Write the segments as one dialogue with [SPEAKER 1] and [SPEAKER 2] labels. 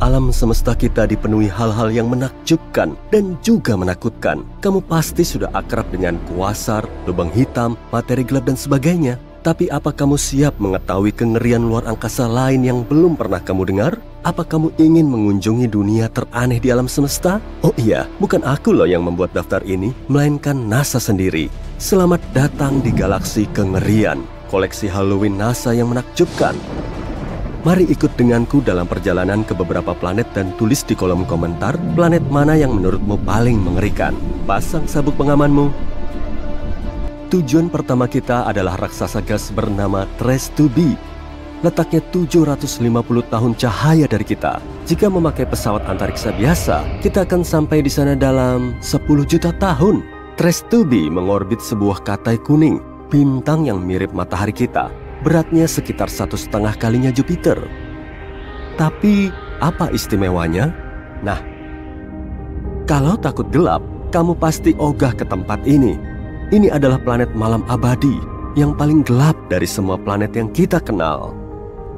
[SPEAKER 1] Alam semesta kita dipenuhi hal-hal yang menakjubkan dan juga menakutkan. Kamu pasti sudah akrab dengan kuasar, lubang hitam, materi gelap dan sebagainya. Tapi apa kamu siap mengetahui kengerian luar angkasa lain yang belum pernah kamu dengar? Apa kamu ingin mengunjungi dunia teraneh di alam semesta? Oh iya, bukan aku loh yang membuat daftar ini, melainkan NASA sendiri. Selamat datang di galaksi kengerian, koleksi Halloween NASA yang menakjubkan. Mari ikut denganku dalam perjalanan ke beberapa planet dan tulis di kolom komentar planet mana yang menurutmu paling mengerikan. Pasang sabuk pengamanmu. Tujuan pertama kita adalah raksasa gas bernama Trace 2B. Letaknya 750 tahun cahaya dari kita. Jika memakai pesawat antariksa biasa, kita akan sampai di sana dalam 10 juta tahun. Trace 2B mengorbit sebuah katai kuning, bintang yang mirip matahari kita. Beratnya sekitar 1,5 kalinya Jupiter. Tapi apa istimewanya? Nah, kalau takut gelap, kamu pasti ogah ke tempat ini. Ini adalah planet malam abadi yang paling gelap dari semua planet yang kita kenal.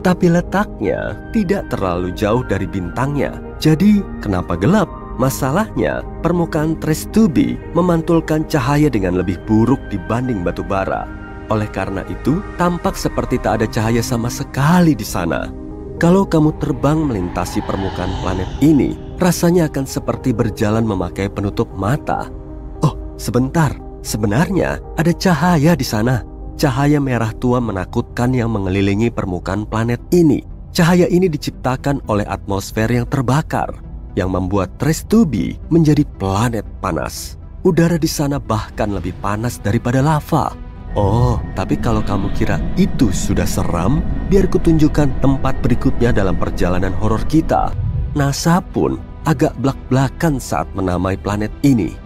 [SPEAKER 1] Tapi letaknya tidak terlalu jauh dari bintangnya. Jadi, kenapa gelap? Masalahnya, permukaan Trace 2B memantulkan cahaya dengan lebih buruk dibanding batu bara. Oleh karena itu, tampak seperti tak ada cahaya sama sekali di sana. Kalau kamu terbang melintasi permukaan planet ini, rasanya akan seperti berjalan memakai penutup mata. Oh, sebentar. Sebenarnya ada cahaya di sana. Cahaya merah tua menakutkan yang mengelilingi permukaan planet ini. Cahaya ini diciptakan oleh atmosfer yang terbakar, yang membuat Trace 2B menjadi planet panas. Udara di sana bahkan lebih panas daripada lava. Oh, tapi kalau kamu kira itu sudah seram, biar kutunjukkan tempat berikutnya dalam perjalanan horor kita. NASA pun agak blak-blakan saat menamai planet ini.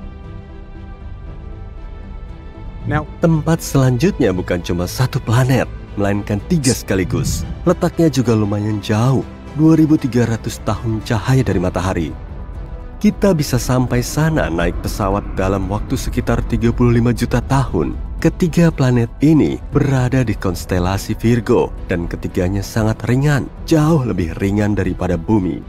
[SPEAKER 1] Tempat selanjutnya bukan cuma satu planet, melainkan 3 sekaligus. Letaknya juga lumayan jauh, 2300 tahun cahaya dari matahari. Kita bisa sampai sana naik pesawat dalam waktu sekitar 35 juta tahun. Ketiga planet ini berada di konstelasi Virgo dan ketiganya sangat ringan, jauh lebih ringan daripada bumi.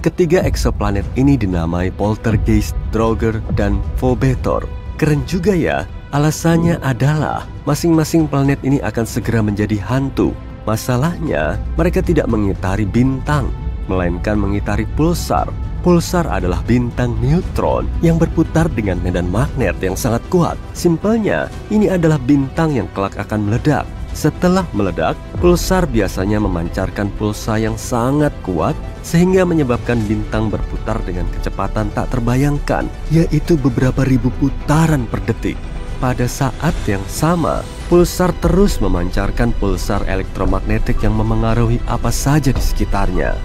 [SPEAKER 1] Ketiga eksoplanet ini dinamai Poltergeist, Draugr, dan Phobetor. Keren juga ya, alasannya adalah masing-masing planet ini akan segera menjadi hantu. Masalahnya, mereka tidak mengitari bintang, melainkan mengitari pulsar. Pulsar adalah bintang neutron yang berputar dengan medan magnet yang sangat kuat. Simpelnya, ini adalah bintang yang kelak akan meledak. Setelah meledak, pulsar biasanya memancarkan pulsa yang sangat kuat sehingga menyebabkan bintang berputar dengan kecepatan tak terbayangkan, yaitu beberapa ribu putaran per detik. Pada saat yang sama, pulsar terus memancarkan pulsar elektromagnetik yang memengaruhi apa saja di sekitarnya.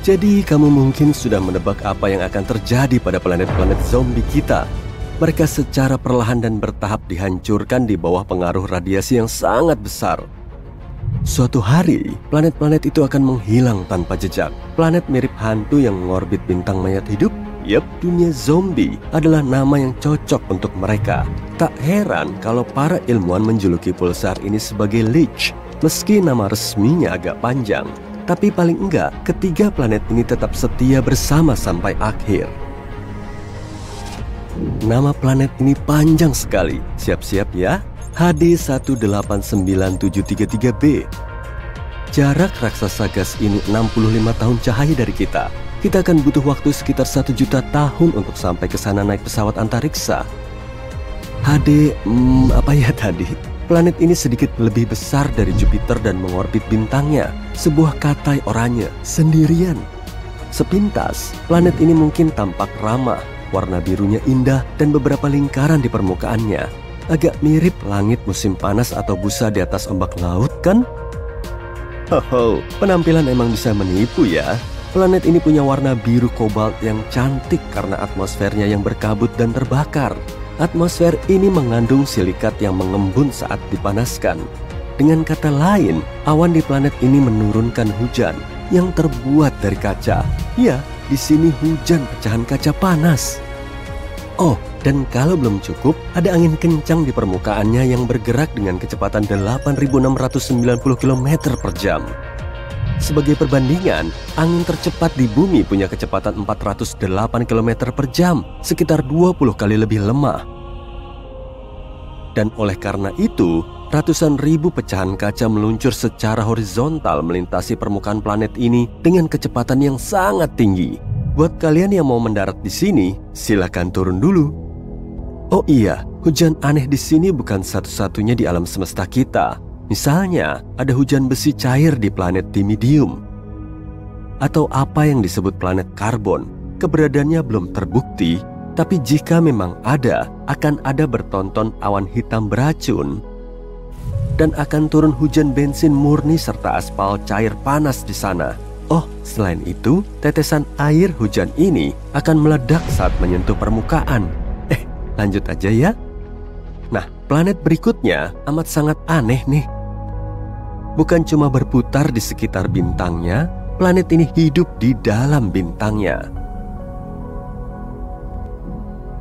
[SPEAKER 1] Jadi kamu mungkin sudah menebak apa yang akan terjadi pada planet-planet zombie kita. Mereka secara perlahan dan bertahap dihancurkan di bawah pengaruh radiasi yang sangat besar. Suatu hari, planet-planet itu akan menghilang tanpa jejak. Planet mirip hantu yang mengorbit bintang mayat hidup. Yep, dunia zombie adalah nama yang cocok untuk mereka. Tak heran kalau para ilmuwan menjuluki pulsar ini sebagai Lich, meski nama resminya agak panjang. Tapi paling enggak, ketiga planet ini tetap setia bersama sampai akhir. Nama planet ini panjang sekali. Siap-siap ya. HD 189733b. Jarak raksasa gas ini 65 tahun cahaya dari kita. Kita akan butuh waktu sekitar 1 juta tahun untuk sampai ke sana naik pesawat antariksa. HD, apa ya tadi? Planet ini sedikit lebih besar dari Jupiter dan mengorbit bintangnya, sebuah katai oranye, sendirian. Sepintas, planet ini mungkin tampak ramah, warna birunya indah dan beberapa lingkaran di permukaannya. Agak mirip langit musim panas atau busa di atas ombak laut, kan? Hoho, penampilan emang bisa menipu ya. Planet ini punya warna biru kobalt yang cantik karena atmosfernya yang berkabut dan terbakar. Atmosfer ini mengandung silikat yang mengembun saat dipanaskan. Dengan kata lain, awan di planet ini menurunkan hujan yang terbuat dari kaca. Ya, di sini hujan pecahan kaca panas. Oh, dan kalau belum cukup, ada angin kencang di permukaannya yang bergerak dengan kecepatan 8.690 km per jam. Sebagai perbandingan, angin tercepat di bumi punya kecepatan 408 km per jam, sekitar 20 kali lebih lemah. Dan oleh karena itu, ratusan ribu pecahan kaca meluncur secara horizontal melintasi permukaan planet ini dengan kecepatan yang sangat tinggi. Buat kalian yang mau mendarat di sini, silakan turun dulu. Oh iya, hujan aneh di sini bukan satu-satunya di alam semesta kita. Misalnya, ada hujan besi cair di planet Dimidium. Atau apa yang disebut planet karbon. Keberadaannya belum terbukti, tapi jika memang ada, akan ada bertonton awan hitam beracun. Dan akan turun hujan bensin murni serta aspal cair panas di sana. Oh, selain itu, tetesan air hujan ini akan meledak saat menyentuh permukaan. Lanjut aja ya. Nah, planet berikutnya amat sangat aneh nih. Bukan cuma berputar di sekitar bintangnya, planet ini hidup di dalam bintangnya.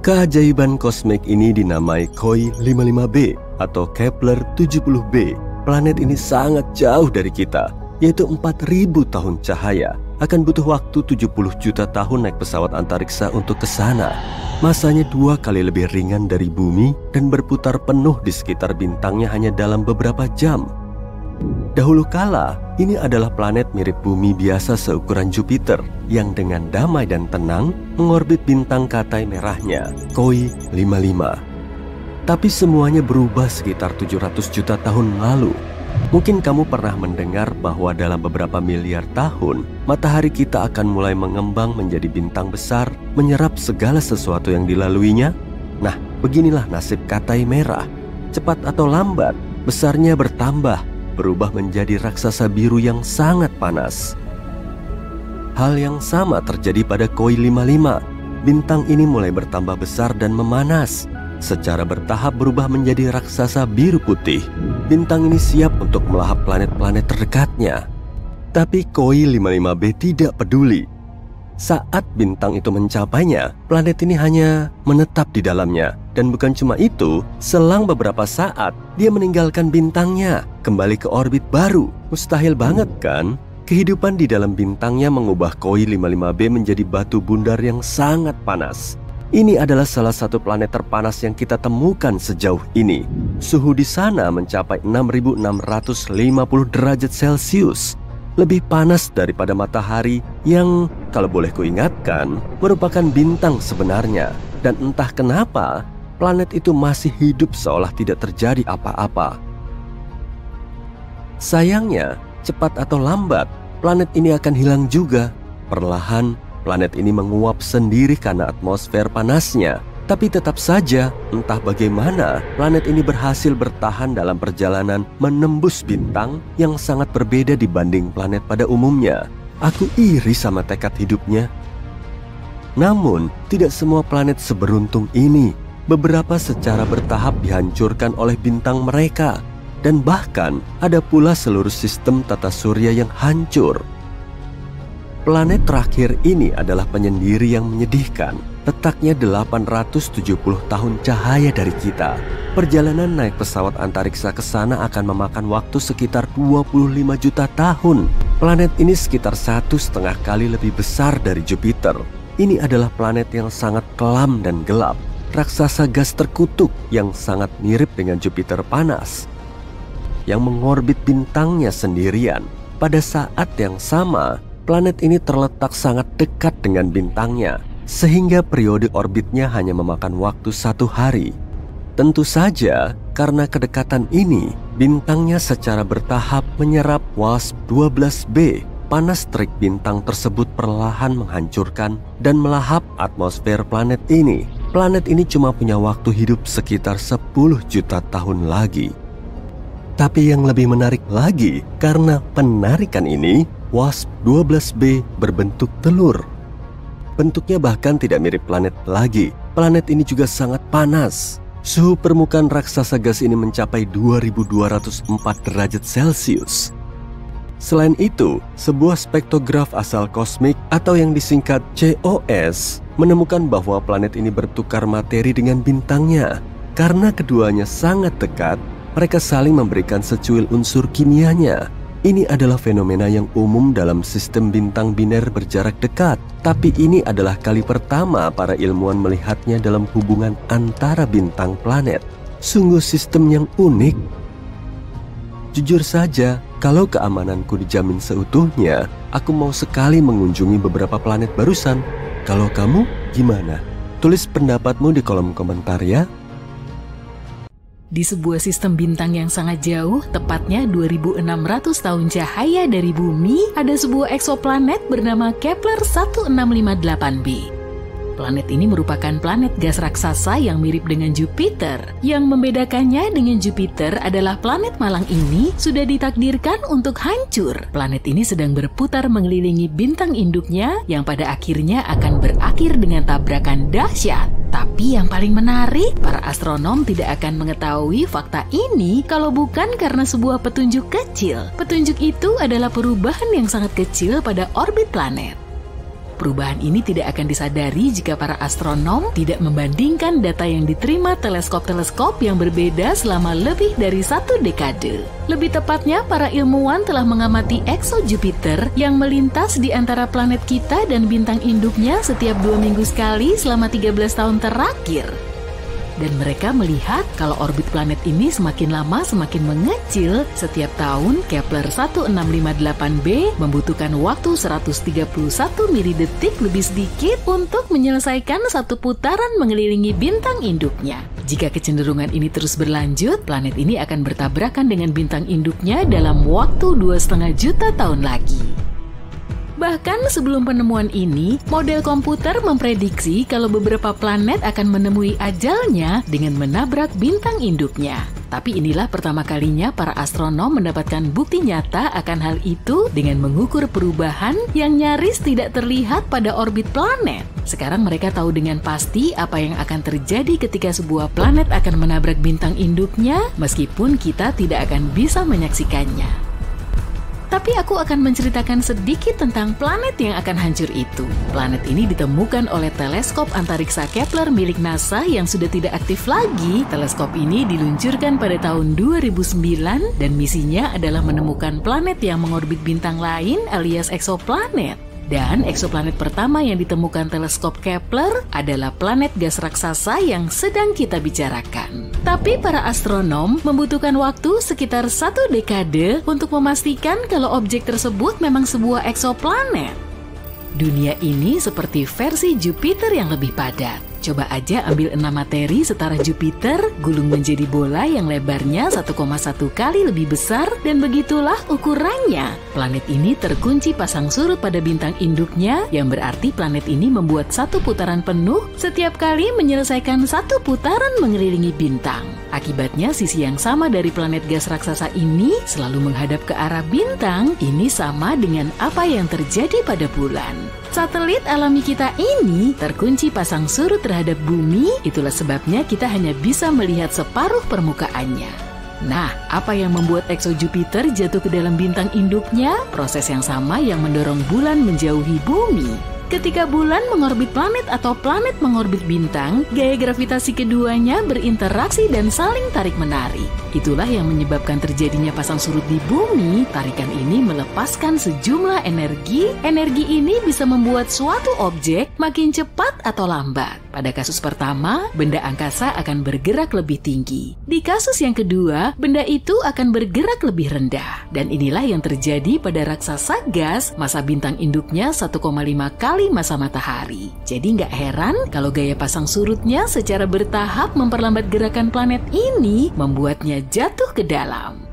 [SPEAKER 1] Keajaiban kosmik ini dinamai KOI 55b atau Kepler 70b. Planet ini sangat jauh dari kita, yaitu 4.000 tahun cahaya. Akan butuh waktu 70 juta tahun naik pesawat antariksa untuk ke sana. Masanya 2 kali lebih ringan dari bumi dan berputar penuh di sekitar bintangnya hanya dalam beberapa jam. Dahulu kala, ini adalah planet mirip bumi biasa seukuran Jupiter yang dengan damai dan tenang mengorbit bintang Katai merahnya, KOI 55. Tapi semuanya berubah sekitar 700 juta tahun lalu. Mungkin kamu pernah mendengar bahwa dalam beberapa miliar tahun, matahari kita akan mulai mengembang menjadi bintang besar, menyerap segala sesuatu yang dilaluinya. Nah, beginilah nasib Katai merah. Cepat atau lambat, besarnya bertambah, berubah menjadi raksasa biru yang sangat panas. Hal yang sama terjadi pada KOI 55. Bintang ini mulai bertambah besar dan memanas. Secara bertahap berubah menjadi raksasa biru putih. Bintang ini siap untuk melahap planet-planet terdekatnya. Tapi KOI 55b tidak peduli. Saat bintang itu mencapainya, planet ini hanya menetap di dalamnya. Dan bukan cuma itu, selang beberapa saat, dia meninggalkan bintangnya, kembali ke orbit baru. Mustahil banget kan? Kehidupan di dalam bintangnya mengubah KOI 55b menjadi batu bundar yang sangat panas. Ini adalah salah satu planet terpanas yang kita temukan sejauh ini. Suhu di sana mencapai 6.650 derajat Celcius. Lebih panas daripada matahari yang, kalau boleh kuingatkan, merupakan bintang sebenarnya. Dan entah kenapa, planet itu masih hidup seolah tidak terjadi apa-apa. Sayangnya, cepat atau lambat, planet ini akan hilang juga. Perlahan, planet ini menguap sendiri karena atmosfer panasnya. Tapi tetap saja, entah bagaimana, planet ini berhasil bertahan dalam perjalanan menembus bintang yang sangat berbeda dibanding planet pada umumnya. Aku iri sama tekad hidupnya. Namun, tidak semua planet seberuntung ini. Beberapa secara bertahap dihancurkan oleh bintang mereka. Dan bahkan, ada pula seluruh sistem tata surya yang hancur. Planet terakhir ini adalah penyendiri yang menyedihkan. Letaknya 870 tahun cahaya dari kita. Perjalanan naik pesawat antariksa ke sana akan memakan waktu sekitar 25 juta tahun. Planet ini sekitar 1,5 kali lebih besar dari Jupiter. Ini adalah planet yang sangat kelam dan gelap. Raksasa gas terkutuk yang sangat mirip dengan Jupiter panas, yang mengorbit bintangnya sendirian. Pada saat yang sama, planet ini terletak sangat dekat dengan bintangnya, sehingga periode orbitnya hanya memakan waktu 1 hari. Tentu saja, karena kedekatan ini, bintangnya secara bertahap menyerap WASP-12b. Panas terik bintang tersebut perlahan menghancurkan dan melahap atmosfer planet ini. Planet ini cuma punya waktu hidup sekitar 10 juta tahun lagi. Tapi yang lebih menarik lagi, karena penarikan ini, WASP-12b berbentuk telur. Bentuknya bahkan tidak mirip planet lagi. Planet ini juga sangat panas. Suhu permukaan raksasa gas ini mencapai 2204 derajat Celcius. Selain itu, sebuah spektograf asal kosmik atau yang disingkat COS menemukan bahwa planet ini bertukar materi dengan bintangnya. Karena keduanya sangat dekat, mereka saling memberikan secuil unsur kimianya. Ini adalah fenomena yang umum dalam sistem bintang biner berjarak dekat. Tapi ini adalah kali pertama para ilmuwan melihatnya dalam hubungan antara bintang planet. Sungguh sistem yang unik. Jujur saja, kalau keamananku dijamin seutuhnya, aku mau sekali mengunjungi beberapa planet barusan. Kalau kamu, gimana? Tulis pendapatmu di kolom komentar ya.
[SPEAKER 2] Di sebuah sistem bintang yang sangat jauh, tepatnya 2600 tahun cahaya dari bumi, ada sebuah eksoplanet bernama Kepler 1658b. Planet ini merupakan planet gas raksasa yang mirip dengan Jupiter. Yang membedakannya dengan Jupiter adalah planet malang ini sudah ditakdirkan untuk hancur. Planet ini sedang berputar mengelilingi bintang induknya yang pada akhirnya akan berakhir dengan tabrakan dahsyat. Tapi yang paling menarik, para astronom tidak akan mengetahui fakta ini kalau bukan karena sebuah petunjuk kecil. Petunjuk itu adalah perubahan yang sangat kecil pada orbit planet. Perubahan ini tidak akan disadari jika para astronom tidak membandingkan data yang diterima teleskop-teleskop yang berbeda selama lebih dari 1 dekade. Lebih tepatnya, para ilmuwan telah mengamati ekso Jupiter yang melintas di antara planet kita dan bintang induknya setiap 2 minggu sekali selama 13 tahun terakhir. Dan mereka melihat kalau orbit planet ini semakin lama semakin mengecil. Setiap tahun, Kepler 1658b membutuhkan waktu 131 milidetik lebih sedikit untuk menyelesaikan satu putaran mengelilingi bintang induknya. Jika kecenderungan ini terus berlanjut, planet ini akan bertabrakan dengan bintang induknya dalam waktu 2,5 juta tahun lagi. Bahkan sebelum penemuan ini, model komputer memprediksi kalau beberapa planet akan menemui ajalnya dengan menabrak bintang induknya. Tapi inilah pertama kalinya para astronom mendapatkan bukti nyata akan hal itu dengan mengukur perubahan yang nyaris tidak terlihat pada orbit planet. Sekarang mereka tahu dengan pasti apa yang akan terjadi ketika sebuah planet akan menabrak bintang induknya, meskipun kita tidak akan bisa menyaksikannya. Tapi aku akan menceritakan sedikit tentang planet yang akan hancur itu. Planet ini ditemukan oleh teleskop antariksa Kepler milik NASA yang sudah tidak aktif lagi. Teleskop ini diluncurkan pada tahun 2009 dan misinya adalah menemukan planet yang mengorbit bintang lain alias eksoplanet. Dan eksoplanet pertama yang ditemukan teleskop Kepler adalah planet gas raksasa yang sedang kita bicarakan. Tapi para astronom membutuhkan waktu sekitar 1 dekade untuk memastikan kalau objek tersebut memang sebuah eksoplanet. Dunia ini seperti versi Jupiter yang lebih padat. Coba aja ambil 6 materi setara Jupiter, gulung menjadi bola yang lebarnya 1,1 kali lebih besar, dan begitulah ukurannya. Planet ini terkunci pasang surut pada bintang induknya, yang berarti planet ini membuat satu putaran penuh setiap kali menyelesaikan satu putaran mengelilingi bintang. Akibatnya sisi yang sama dari planet gas raksasa ini selalu menghadap ke arah bintang. Ini sama dengan apa yang terjadi pada bulan. Satelit alami kita ini terkunci pasang surut terhadap bumi, itulah sebabnya kita hanya bisa melihat separuh permukaannya. Nah, apa yang membuat ekso Jupiter jatuh ke dalam bintang induknya? Proses yang sama yang mendorong bulan menjauhi bumi. Ketika bulan mengorbit planet atau planet mengorbit bintang, gaya gravitasi keduanya berinteraksi dan saling tarik-menarik. Itulah yang menyebabkan terjadinya pasang surut di bumi. Tarikan ini melepaskan sejumlah energi. Energi ini bisa membuat suatu objek makin cepat atau lambat. Pada kasus pertama, benda angkasa akan bergerak lebih tinggi. Di kasus yang kedua, benda itu akan bergerak lebih rendah. Dan inilah yang terjadi pada raksasa gas, masa bintang induknya 1,5 kali masa matahari. Jadi nggak heran kalau gaya pasang surutnya secara bertahap memperlambat gerakan planet ini, membuatnya jatuh ke dalam.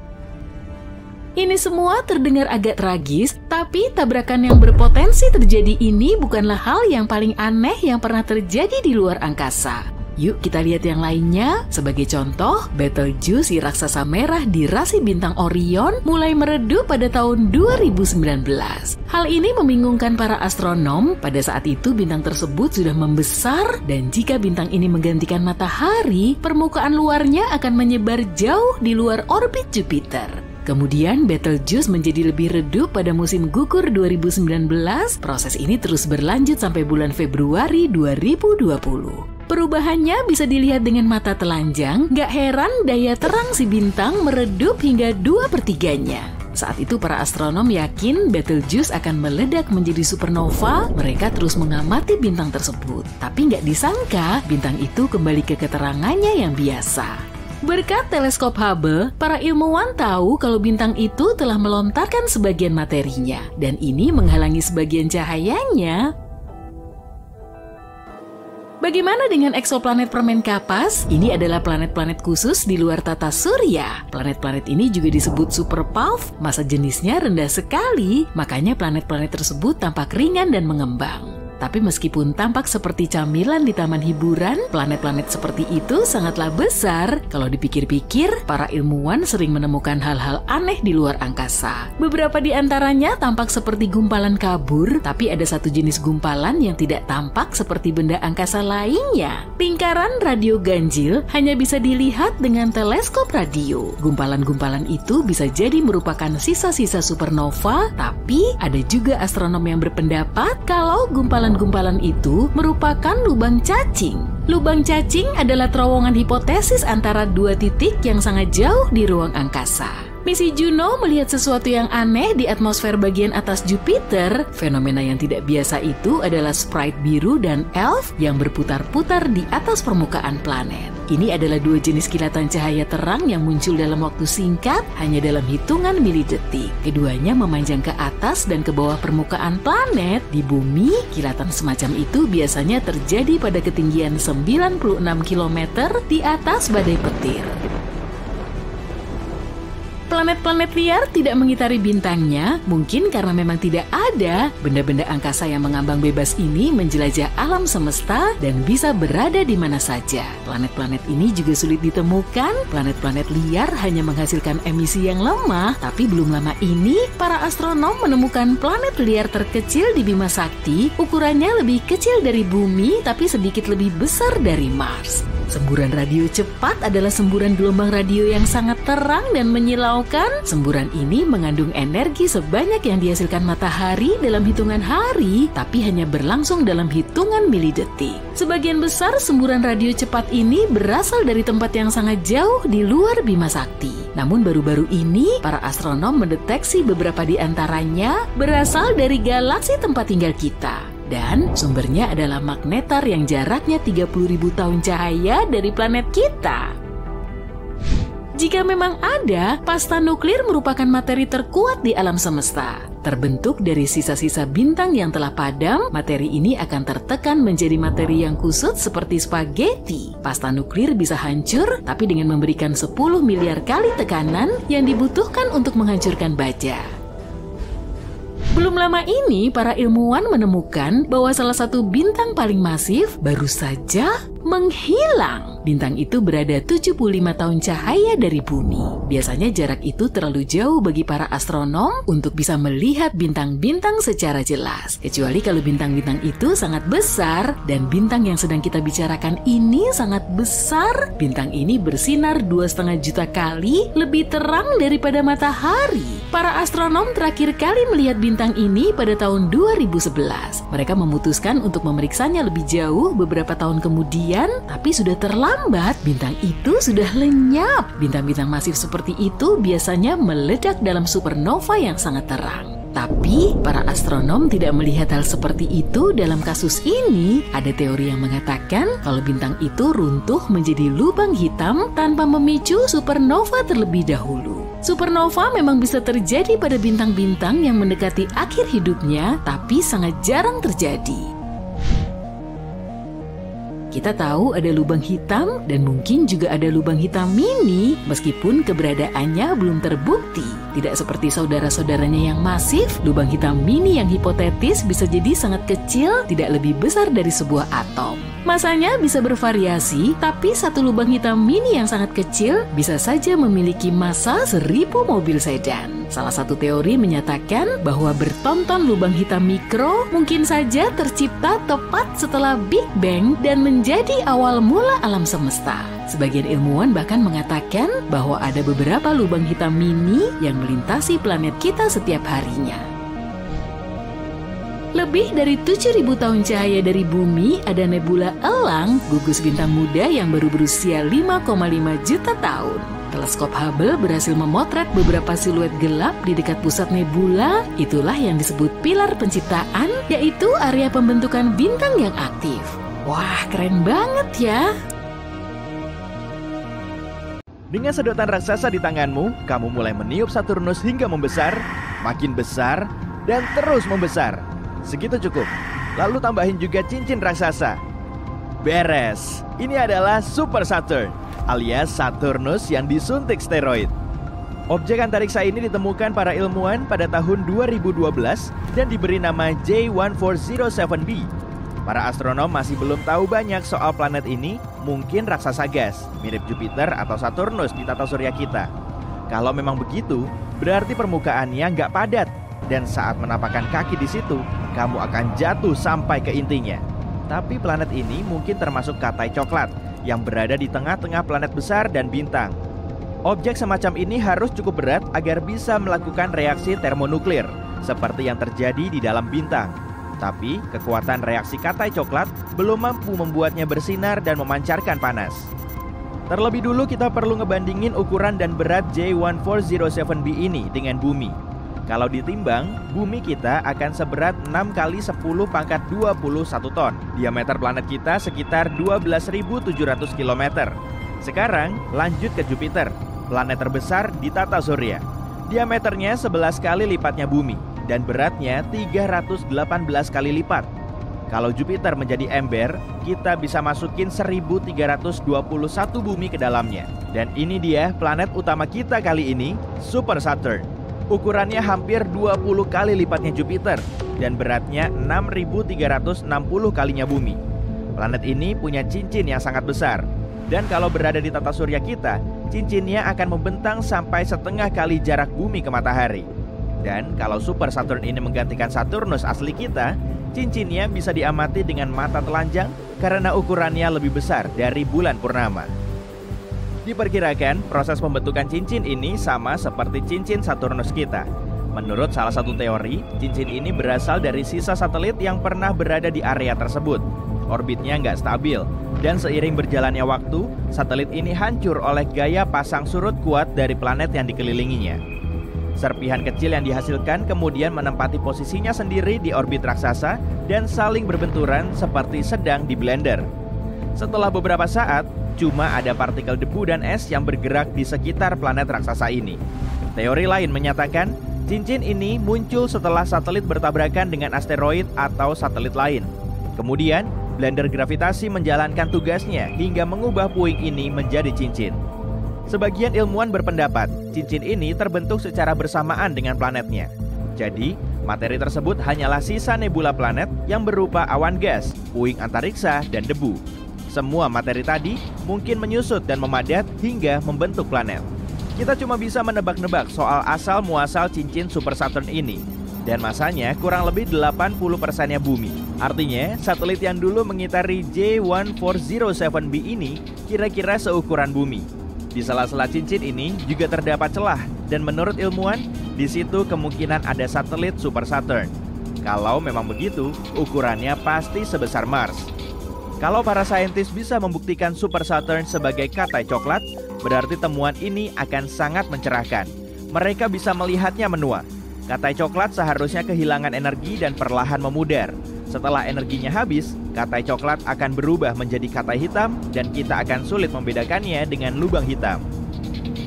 [SPEAKER 2] Ini semua terdengar agak tragis, tapi tabrakan yang berpotensi terjadi ini bukanlah hal yang paling aneh yang pernah terjadi di luar angkasa. Yuk kita lihat yang lainnya. Sebagai contoh, Betelgeuse, si raksasa merah di rasi bintang Orion, mulai meredup pada tahun 2019. Hal ini membingungkan para astronom. Pada saat itu bintang tersebut sudah membesar, dan jika bintang ini menggantikan matahari, permukaan luarnya akan menyebar jauh di luar orbit Jupiter. Kemudian Betelgeuse menjadi lebih redup pada musim gugur 2019. Proses ini terus berlanjut sampai bulan Februari 2020. Perubahannya bisa dilihat dengan mata telanjang. Gak heran daya terang si bintang meredup hingga 2/3-nya. Saat itu para astronom yakin Betelgeuse akan meledak menjadi supernova. Mereka terus mengamati bintang tersebut. Tapi nggak disangka bintang itu kembali ke keterangannya yang biasa. Berkat teleskop Hubble, para ilmuwan tahu kalau bintang itu telah melontarkan sebagian materinya, dan ini menghalangi sebagian cahayanya. Bagaimana dengan eksoplanet permen kapas? Ini adalah planet-planet khusus di luar tata surya. Planet-planet ini juga disebut super puff, massa jenisnya rendah sekali, makanya planet-planet tersebut tampak ringan dan mengembang. Tapi meskipun tampak seperti camilan di taman hiburan, planet-planet seperti itu sangatlah besar. Kalau dipikir-pikir, para ilmuwan sering menemukan hal-hal aneh di luar angkasa. Beberapa di antaranya tampak seperti gumpalan kabur, tapi ada satu jenis gumpalan yang tidak tampak seperti benda angkasa lainnya. Lingkaran radio ganjil hanya bisa dilihat dengan teleskop radio. Gumpalan-gumpalan itu bisa jadi merupakan sisa-sisa supernova, tapi ada juga astronom yang berpendapat kalau gumpalan itu merupakan lubang cacing. Lubang cacing adalah terowongan hipotesis antara dua titik yang sangat jauh di ruang angkasa. Misi Juno melihat sesuatu yang aneh di atmosfer bagian atas Jupiter. Fenomena yang tidak biasa itu adalah sprite biru dan elf yang berputar-putar di atas permukaan planet. Ini adalah dua jenis kilatan cahaya terang yang muncul dalam waktu singkat, hanya dalam hitungan milidetik. Keduanya memanjang ke atas dan ke bawah permukaan planet. Di bumi, kilatan semacam itu biasanya terjadi pada ketinggian 96 km di atas badai petir. Planet-planet liar tidak mengitari bintangnya, mungkin karena memang tidak ada. Benda-benda angkasa yang mengambang bebas ini menjelajah alam semesta dan bisa berada di mana saja. Planet-planet ini juga sulit ditemukan. Planet-planet liar hanya menghasilkan emisi yang lemah, tapi belum lama ini para astronom menemukan planet liar terkecil di Bima Sakti. Ukurannya lebih kecil dari bumi, tapi sedikit lebih besar dari Mars. Semburan radio cepat adalah semburan gelombang radio yang sangat terang dan menyilaukan. Semburan ini mengandung energi sebanyak yang dihasilkan matahari dalam hitungan hari, tapi hanya berlangsung dalam hitungan milidetik. Sebagian besar semburan radio cepat ini berasal dari tempat yang sangat jauh di luar Bima Sakti. Namun baru-baru ini, para astronom mendeteksi beberapa di antaranya berasal dari galaksi tempat tinggal kita. Dan sumbernya adalah magnetar yang jaraknya 30.000 tahun cahaya dari planet kita. Jika memang ada, pasta nuklir merupakan materi terkuat di alam semesta. Terbentuk dari sisa-sisa bintang yang telah padam, materi ini akan tertekan menjadi materi yang kusut seperti spaghetti. Pasta nuklir bisa hancur, tapi dengan memberikan 10 miliar kali tekanan yang dibutuhkan untuk menghancurkan baja. Belum lama ini, para ilmuwan menemukan bahwa salah satu bintang paling masif baru saja menghilang. Bintang itu berada 75 tahun cahaya dari bumi. Biasanya jarak itu terlalu jauh bagi para astronom untuk bisa melihat bintang-bintang secara jelas. Kecuali kalau bintang-bintang itu sangat besar, dan bintang yang sedang kita bicarakan ini sangat besar. Bintang ini bersinar 2,5 juta kali lebih terang daripada matahari. Para astronom terakhir kali melihat bintang ini pada tahun 2011. Mereka memutuskan untuk memeriksanya lebih jauh beberapa tahun kemudian, tapi sudah terlambat. Bintang itu sudah lenyap. Bintang-bintang masif seperti itu biasanya meledak dalam supernova yang sangat terang. Tapi para astronom tidak melihat hal seperti itu dalam kasus ini. Ada teori yang mengatakan kalau bintang itu runtuh menjadi lubang hitam tanpa memicu supernova terlebih dahulu. Supernova memang bisa terjadi pada bintang-bintang yang mendekati akhir hidupnya, tapi sangat jarang terjadi. Kita tahu ada lubang hitam dan mungkin juga ada lubang hitam mini, meskipun keberadaannya belum terbukti. Tidak seperti saudara-saudaranya yang masif, lubang hitam mini yang hipotetis bisa jadi sangat kecil, tidak lebih besar dari sebuah atom. Masanya bisa bervariasi, tapi satu lubang hitam mini yang sangat kecil bisa saja memiliki massa 1000 mobil sedan. Salah satu teori menyatakan bahwa bertonton lubang hitam mikro mungkin saja tercipta tepat setelah Big Bang dan menjadi awal mula alam semesta. Sebagian ilmuwan bahkan mengatakan bahwa ada beberapa lubang hitam mini yang melintasi planet kita setiap harinya. Lebih dari 7.000 tahun cahaya dari bumi, ada nebula Elang, gugus bintang muda yang baru berusia 5,5 juta tahun. Teleskop Hubble berhasil memotret beberapa siluet gelap di dekat pusat nebula. Itulah yang disebut pilar penciptaan, yaitu area pembentukan bintang yang aktif. Wah, keren banget ya!
[SPEAKER 3] Dengan sedotan raksasa di tanganmu, kamu mulai meniup Saturnus hingga membesar, makin besar, dan terus membesar. Segitu cukup. Lalu tambahin juga cincin raksasa. Beres. Ini adalah Super Saturn, alias Saturnus yang disuntik steroid. Objek antariksa ini ditemukan para ilmuwan pada tahun 2012 dan diberi nama J1407b. Para astronom masih belum tahu banyak soal planet ini, mungkin raksasa gas, mirip Jupiter atau Saturnus di tata surya kita. Kalau memang begitu, berarti permukaannya nggak padat, dan saat menapakkan kaki di situ, kamu akan jatuh sampai ke intinya. Tapi planet ini mungkin termasuk katai coklat yang berada di tengah-tengah planet besar dan bintang. Objek semacam ini harus cukup berat agar bisa melakukan reaksi termonuklir, seperti yang terjadi di dalam bintang. Tapi kekuatan reaksi katai coklat belum mampu membuatnya bersinar dan memancarkan panas. Terlebih dulu kita perlu ngebandingin ukuran dan berat J1407b ini dengan bumi. Kalau ditimbang, bumi kita akan seberat 6 kali 10 pangkat 21 ton. Diameter planet kita sekitar 12.700 km. Sekarang lanjut ke Jupiter, planet terbesar di tata surya. Diameternya 11 kali lipatnya bumi dan beratnya 318 kali lipat. Kalau Jupiter menjadi ember, kita bisa masukin 1321 bumi ke dalamnya. Dan ini dia planet utama kita kali ini, Super Saturn. Ukurannya hampir 20 kali lipatnya Jupiter dan beratnya 6.360 kalinya bumi. Planet ini punya cincin yang sangat besar. Dan kalau berada di tata surya kita, cincinnya akan membentang sampai setengah kali jarak bumi ke matahari. Dan kalau Super Saturn ini menggantikan Saturnus asli kita, cincinnya bisa diamati dengan mata telanjang karena ukurannya lebih besar dari bulan purnama. Diperkirakan proses pembentukan cincin ini sama seperti cincin Saturnus kita. Menurut salah satu teori, cincin ini berasal dari sisa satelit yang pernah berada di area tersebut. Orbitnya nggak stabil, dan seiring berjalannya waktu, satelit ini hancur oleh gaya pasang surut kuat dari planet yang dikelilinginya. Serpihan kecil yang dihasilkan kemudian menempati posisinya sendiri di orbit raksasa dan saling berbenturan seperti sedang di blender. Setelah beberapa saat, cuma ada partikel debu dan es yang bergerak di sekitar planet raksasa ini. Teori lain menyatakan, cincin ini muncul setelah satelit bertabrakan dengan asteroid atau satelit lain. Kemudian, blender gravitasi menjalankan tugasnya hingga mengubah puing ini menjadi cincin. Sebagian ilmuwan berpendapat, cincin ini terbentuk secara bersamaan dengan planetnya. Jadi, materi tersebut hanyalah sisa nebula planet yang berupa awan gas, puing antariksa, dan debu. Semua materi tadi mungkin menyusut dan memadat hingga membentuk planet. Kita cuma bisa menebak-nebak soal asal-muasal cincin Super Saturn ini. Dan masanya kurang lebih 80%-nya bumi. Artinya, satelit yang dulu mengitari J1407b ini kira-kira seukuran bumi. Di sela-sela cincin ini juga terdapat celah, dan menurut ilmuwan, di situ kemungkinan ada satelit Super Saturn. Kalau memang begitu, ukurannya pasti sebesar Mars. Kalau para saintis bisa membuktikan Super Saturn sebagai katai coklat, berarti temuan ini akan sangat mencerahkan. Mereka bisa melihatnya menua. Katai coklat seharusnya kehilangan energi dan perlahan memudar. Setelah energinya habis, katai coklat akan berubah menjadi katai hitam dan kita akan sulit membedakannya dengan lubang hitam.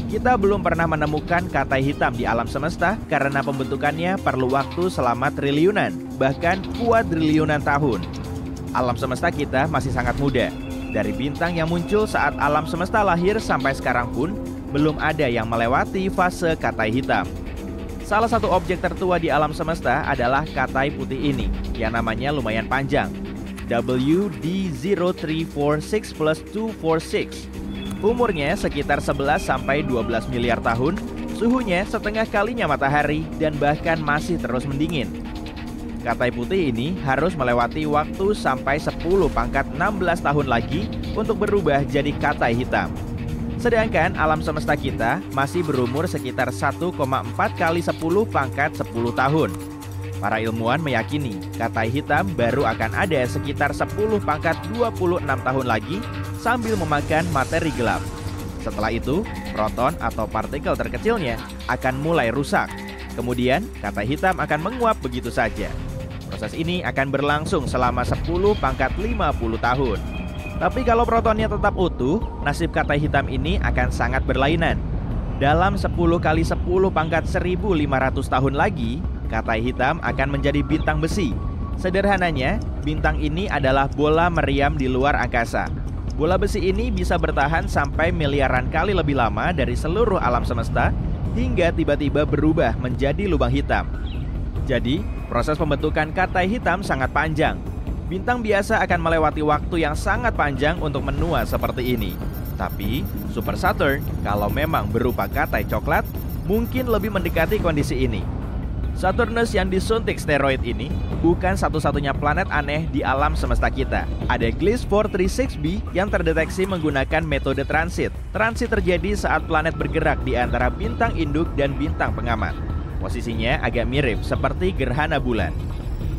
[SPEAKER 3] Kita belum pernah menemukan katai hitam di alam semesta karena pembentukannya perlu waktu selama triliunan, bahkan kuadriliunan tahun. Alam semesta kita masih sangat muda. Dari bintang yang muncul saat alam semesta lahir sampai sekarang pun, belum ada yang melewati fase katai hitam. Salah satu objek tertua di alam semesta adalah katai putih ini, yang namanya lumayan panjang, WD0346+246. Umurnya sekitar 11-12 miliar tahun, suhunya setengah kalinya matahari, dan bahkan masih terus mendingin. Katai putih ini harus melewati waktu sampai 10 pangkat 16 tahun lagi untuk berubah jadi katai hitam. Sedangkan alam semesta kita masih berumur sekitar 1,4 kali 10 pangkat 10 tahun. Para ilmuwan meyakini katai hitam baru akan ada sekitar 10 pangkat 26 tahun lagi sambil memakan materi gelap. Setelah itu, proton atau partikel terkecilnya akan mulai rusak. Kemudian, katai hitam akan menguap begitu saja. Proses ini akan berlangsung selama 10 pangkat 50 tahun. Tapi kalau protonnya tetap utuh, nasib katai hitam ini akan sangat berlainan. Dalam 10 kali 10 pangkat 1500 tahun lagi, katai hitam akan menjadi bintang besi. Sederhananya, bintang ini adalah bola meriam di luar angkasa. Bola besi ini bisa bertahan sampai miliaran kali lebih lama dari seluruh alam semesta hingga tiba-tiba berubah menjadi lubang hitam. Jadi, proses pembentukan katai hitam sangat panjang. Bintang biasa akan melewati waktu yang sangat panjang untuk menua seperti ini. Tapi, Super Saturn, kalau memang berupa katai coklat, mungkin lebih mendekati kondisi ini. Saturnus yang disuntik steroid ini bukan satu-satunya planet aneh di alam semesta kita. Ada Gliese 436b yang terdeteksi menggunakan metode transit. Transit terjadi saat planet bergerak di antara bintang induk dan bintang pengamat. Posisinya agak mirip seperti gerhana bulan.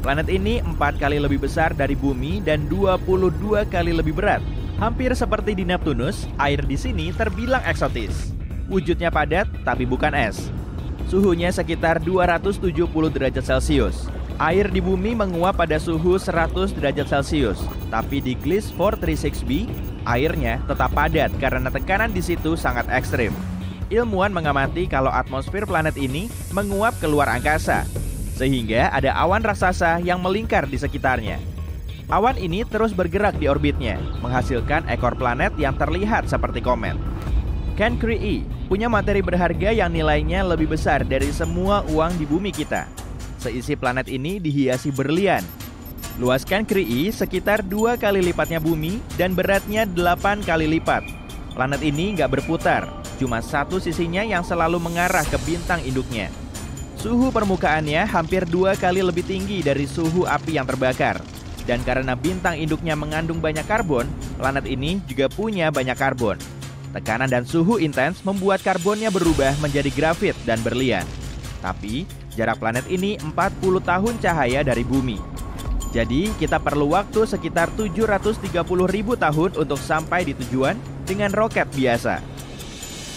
[SPEAKER 3] Planet ini 4 kali lebih besar dari Bumi dan 22 kali lebih berat. Hampir seperti di Neptunus, air di sini terbilang eksotis. Wujudnya padat tapi bukan es. Suhunya sekitar 270 derajat Celcius. Air di Bumi menguap pada suhu 100 derajat Celcius. Tapi di Gliese 436b, airnya tetap padat karena tekanan di situ sangat ekstrim. Ilmuwan mengamati kalau atmosfer planet ini menguap keluar angkasa, sehingga ada awan raksasa yang melingkar di sekitarnya. Awan ini terus bergerak di orbitnya, menghasilkan ekor planet yang terlihat seperti komet. Cancri punya materi berharga yang nilainya lebih besar dari semua uang di bumi kita. Seisi planet ini dihiasi berlian. Luas Cancri sekitar 2 kali lipatnya bumi dan beratnya 8 kali lipat. Planet ini nggak berputar, cuma satu sisinya yang selalu mengarah ke bintang induknya. Suhu permukaannya hampir 2 kali lebih tinggi dari suhu api yang terbakar. Dan karena bintang induknya mengandung banyak karbon, planet ini juga punya banyak karbon. Tekanan dan suhu intens membuat karbonnya berubah menjadi grafit dan berlian. Tapi, jarak planet ini 40 tahun cahaya dari bumi. Jadi, kita perlu waktu sekitar 730.000 tahun untuk sampai di tujuan dengan roket biasa.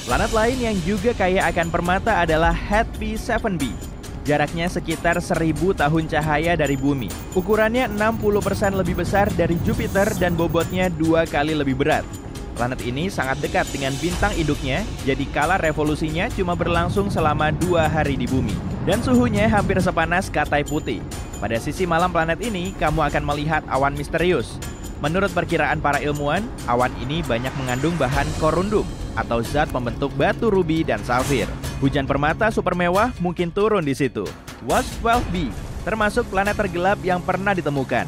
[SPEAKER 3] Planet lain yang juga kaya akan permata adalah HET-P 7b. Jaraknya sekitar 1000 tahun cahaya dari bumi. Ukurannya 60% lebih besar dari Jupiter dan bobotnya 2 kali lebih berat. Planet ini sangat dekat dengan bintang induknya, jadi kala revolusinya cuma berlangsung selama 2 hari di bumi. Dan suhunya hampir sepanas katai putih. Pada sisi malam planet ini, kamu akan melihat awan misterius. Menurut perkiraan para ilmuwan, awan ini banyak mengandung bahan korundum atau zat pembentuk batu rubi dan safir. Hujan permata super mewah mungkin turun di situ. WASP-12b termasuk planet tergelap yang pernah ditemukan.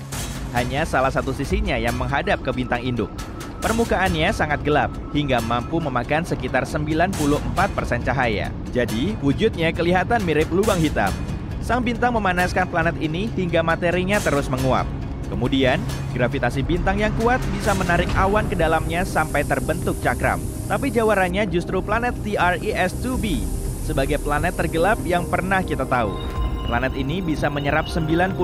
[SPEAKER 3] Hanya salah satu sisinya yang menghadap ke bintang induk. Permukaannya sangat gelap hingga mampu memakan sekitar 94% cahaya. Jadi, wujudnya kelihatan mirip lubang hitam. Sang bintang memanaskan planet ini hingga materinya terus menguap. Kemudian, gravitasi bintang yang kuat bisa menarik awan ke dalamnya sampai terbentuk cakram. Tapi jawarannya justru planet TRES-2b sebagai planet tergelap yang pernah kita tahu. Planet ini bisa menyerap 99%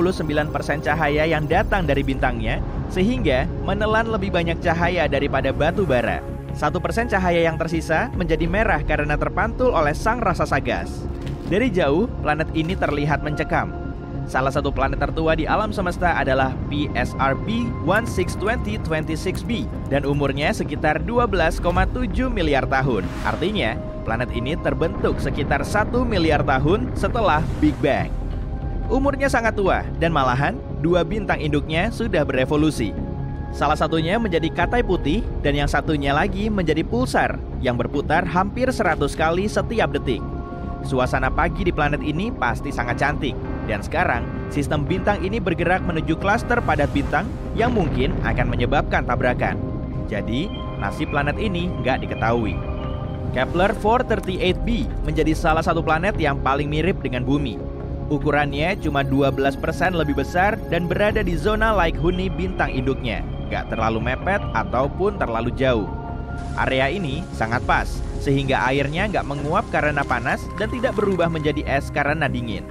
[SPEAKER 3] cahaya yang datang dari bintangnya, sehingga menelan lebih banyak cahaya daripada batu bara. 1% cahaya yang tersisa menjadi merah karena terpantul oleh sang raksasa gas. Dari jauh, planet ini terlihat mencekam. Salah satu planet tertua di alam semesta adalah PSRB 162026b dan umurnya sekitar 12,7 miliar tahun. Artinya, planet ini terbentuk sekitar 1 miliar tahun setelah Big Bang. Umurnya sangat tua dan malahan 2 bintang induknya sudah berevolusi. Salah satunya menjadi katai putih dan yang satunya lagi menjadi pulsar yang berputar hampir 100 kali setiap detik. Suasana pagi di planet ini pasti sangat cantik. Dan sekarang, sistem bintang ini bergerak menuju klaster padat bintang yang mungkin akan menyebabkan tabrakan. Jadi, nasib planet ini nggak diketahui. Kepler 438b menjadi salah satu planet yang paling mirip dengan bumi. Ukurannya cuma 12% lebih besar dan berada di zona like huni bintang induknya. Nggak terlalu mepet ataupun terlalu jauh. Area ini sangat pas, sehingga airnya nggak menguap karena panas dan tidak berubah menjadi es karena dingin.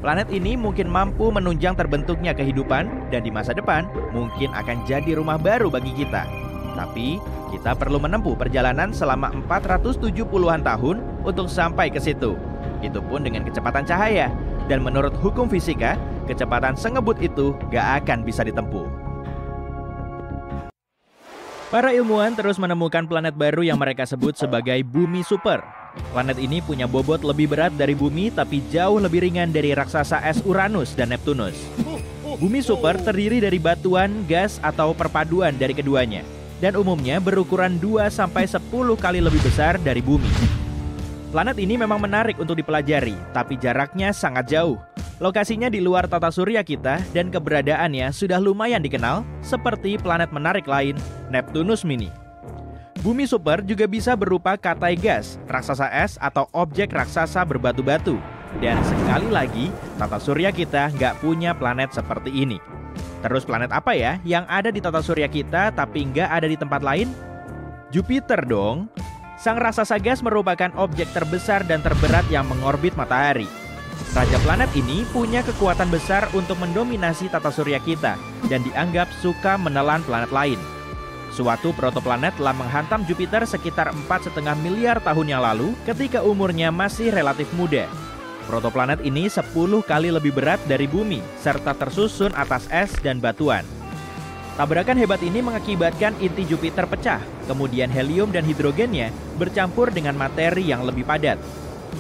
[SPEAKER 3] Planet ini mungkin mampu menunjang terbentuknya kehidupan dan di masa depan mungkin akan jadi rumah baru bagi kita. Tapi kita perlu menempuh perjalanan selama 470-an tahun untuk sampai ke situ. Itu pun dengan kecepatan cahaya. Dan menurut hukum fisika, kecepatan sengebut itu gak akan bisa ditempuh. Para ilmuwan terus menemukan planet baru yang mereka sebut sebagai bumi super. Planet ini punya bobot lebih berat dari bumi tapi jauh lebih ringan dari raksasa es Uranus dan Neptunus. Bumi super terdiri dari batuan, gas, atau perpaduan dari keduanya. Dan umumnya berukuran 2-10 kali lebih besar dari bumi. Planet ini memang menarik untuk dipelajari, tapi jaraknya sangat jauh. Lokasinya di luar tata surya kita dan keberadaannya sudah lumayan dikenal seperti planet menarik lain, Neptunus Mini. Bumi super juga bisa berupa katai gas, raksasa es, atau objek raksasa berbatu-batu. Dan sekali lagi, tata surya kita nggak punya planet seperti ini. Terus planet apa ya yang ada di tata surya kita tapi nggak ada di tempat lain? Jupiter dong. Sang raksasa gas merupakan objek terbesar dan terberat yang mengorbit matahari. Raja planet ini punya kekuatan besar untuk mendominasi tata surya kita dan dianggap suka menelan planet lain. Suatu protoplanet telah menghantam Jupiter sekitar 4,5 miliar tahun yang lalu ketika umurnya masih relatif muda. Protoplanet ini 10 kali lebih berat dari bumi serta tersusun atas es dan batuan. Tabrakan hebat ini mengakibatkan inti Jupiter pecah, kemudian helium dan hidrogennya bercampur dengan materi yang lebih padat.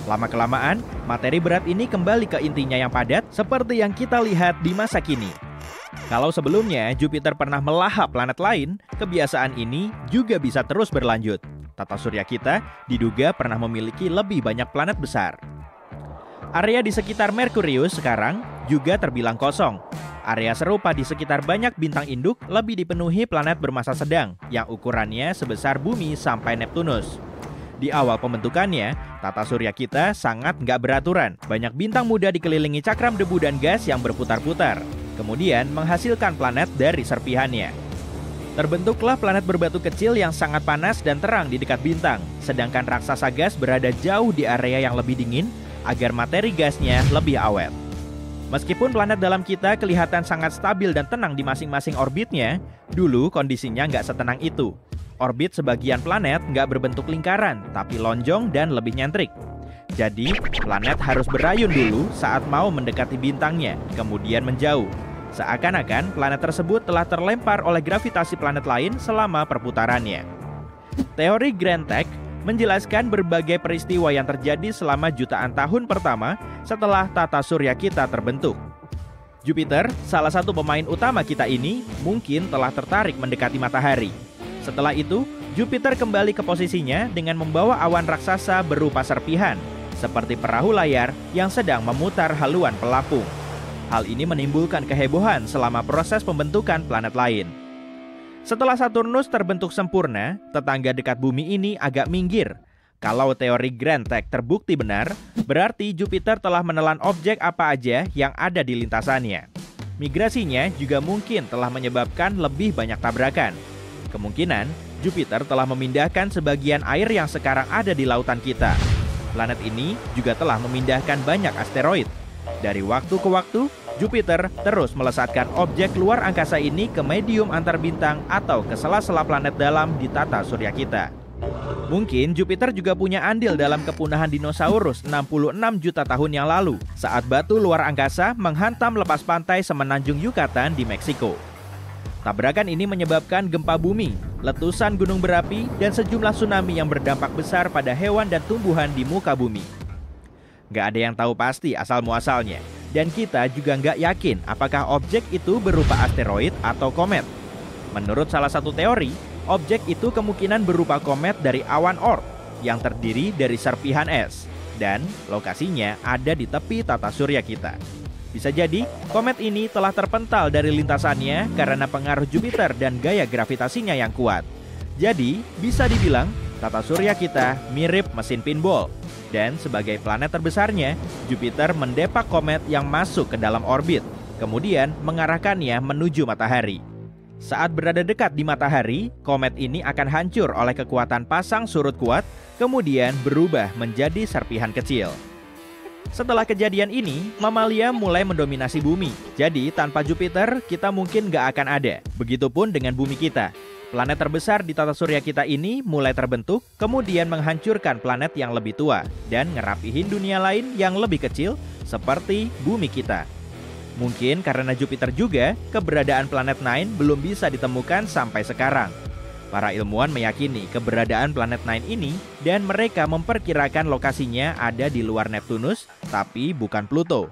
[SPEAKER 3] Lama-kelamaan, materi berat ini kembali ke intinya yang padat seperti yang kita lihat di masa kini. Kalau sebelumnya Jupiter pernah melahap planet lain, kebiasaan ini juga bisa terus berlanjut. Tata surya kita diduga pernah memiliki lebih banyak planet besar. Area di sekitar Merkurius sekarang juga terbilang kosong. Area serupa di sekitar banyak bintang induk lebih dipenuhi planet bermassa sedang yang ukurannya sebesar Bumi sampai Neptunus. Di awal pembentukannya, tata surya kita sangat nggak beraturan. Banyak bintang muda dikelilingi cakram debu dan gas yang berputar-putar, kemudian menghasilkan planet dari serpihannya. Terbentuklah planet berbatu kecil yang sangat panas dan terang di dekat bintang, sedangkan raksasa gas berada jauh di area yang lebih dingin agar materi gasnya lebih awet. Meskipun planet dalam kita kelihatan sangat stabil dan tenang di masing-masing orbitnya, dulu kondisinya nggak setenang itu. Orbit sebagian planet nggak berbentuk lingkaran, tapi lonjong dan lebih nyentrik. Jadi, planet harus berayun dulu saat mau mendekati bintangnya, kemudian menjauh. Seakan-akan planet tersebut telah terlempar oleh gravitasi planet lain selama perputarannya. Teori Grand Tech menjelaskan berbagai peristiwa yang terjadi selama jutaan tahun pertama setelah tata surya kita terbentuk. Jupiter, salah satu pemain utama kita ini, mungkin telah tertarik mendekati matahari. Setelah itu, Jupiter kembali ke posisinya dengan membawa awan raksasa berupa serpihan, seperti perahu layar yang sedang memutar haluan pelapung. Hal ini menimbulkan kehebohan selama proses pembentukan planet lain. Setelah Saturnus terbentuk sempurna, tetangga dekat bumi ini agak minggir. Kalau teori Grand Tech terbukti benar, berarti Jupiter telah menelan objek apa aja yang ada di lintasannya. Migrasinya juga mungkin telah menyebabkan lebih banyak tabrakan. Kemungkinan, Jupiter telah memindahkan sebagian air yang sekarang ada di lautan kita. Planet ini juga telah memindahkan banyak asteroid. Dari waktu ke waktu, Jupiter terus melesatkan objek luar angkasa ini ke medium antar bintang atau ke sela-sela planet dalam di tata surya kita. Mungkin Jupiter juga punya andil dalam kepunahan dinosaurus 66 juta tahun yang lalu saat batu luar angkasa menghantam lepas pantai semenanjung Yucatan di Meksiko. Tabrakan ini menyebabkan gempa bumi, letusan gunung berapi, dan sejumlah tsunami yang berdampak besar pada hewan dan tumbuhan di muka bumi. Gak ada yang tahu pasti asal-muasalnya, dan kita juga nggak yakin apakah objek itu berupa asteroid atau komet. Menurut salah satu teori, objek itu kemungkinan berupa komet dari awan Oort yang terdiri dari serpihan es, dan lokasinya ada di tepi tata surya kita. Bisa jadi, komet ini telah terpental dari lintasannya karena pengaruh Jupiter dan gaya gravitasinya yang kuat. Jadi, bisa dibilang, tata surya kita mirip mesin pinball. Dan sebagai planet terbesarnya, Jupiter mendepak komet yang masuk ke dalam orbit, kemudian mengarahkannya menuju matahari. Saat berada dekat di matahari, komet ini akan hancur oleh kekuatan pasang surut kuat, kemudian berubah menjadi serpihan kecil. Setelah kejadian ini, mamalia mulai mendominasi bumi. Jadi, tanpa Jupiter, kita mungkin nggak akan ada. Begitupun dengan bumi kita. Planet terbesar di tata surya kita ini mulai terbentuk, kemudian menghancurkan planet yang lebih tua, dan ngerapihin dunia lain yang lebih kecil, seperti bumi kita. Mungkin karena Jupiter juga, keberadaan planet Nine belum bisa ditemukan sampai sekarang. Para ilmuwan meyakini keberadaan planet Nine ini dan mereka memperkirakan lokasinya ada di luar Neptunus, tapi bukan Pluto.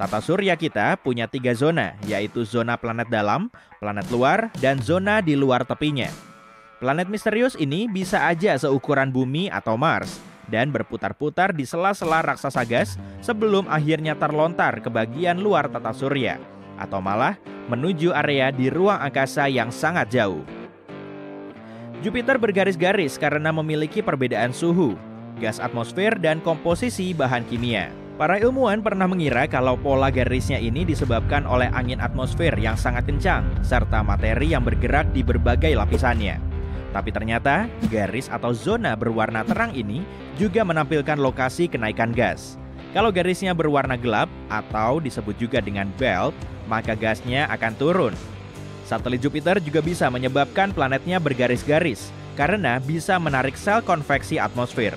[SPEAKER 3] Tata surya kita punya 3 zona, yaitu zona planet dalam, planet luar, dan zona di luar tepinya. Planet misterius ini bisa aja seukuran bumi atau Mars, dan berputar-putar di sela-sela raksasa gas sebelum akhirnya terlontar ke bagian luar tata surya, atau malah menuju area di ruang angkasa yang sangat jauh. Jupiter bergaris-garis karena memiliki perbedaan suhu, gas atmosfer, dan komposisi bahan kimia. Para ilmuwan pernah mengira kalau pola garisnya ini disebabkan oleh angin atmosfer yang sangat kencang, serta materi yang bergerak di berbagai lapisannya. Tapi ternyata, garis atau zona berwarna terang ini juga menampilkan lokasi kenaikan gas. Kalau garisnya berwarna gelap, atau disebut juga dengan belt, maka gasnya akan turun. Satelit Jupiter juga bisa menyebabkan planetnya bergaris-garis karena bisa menarik sel konveksi atmosfer.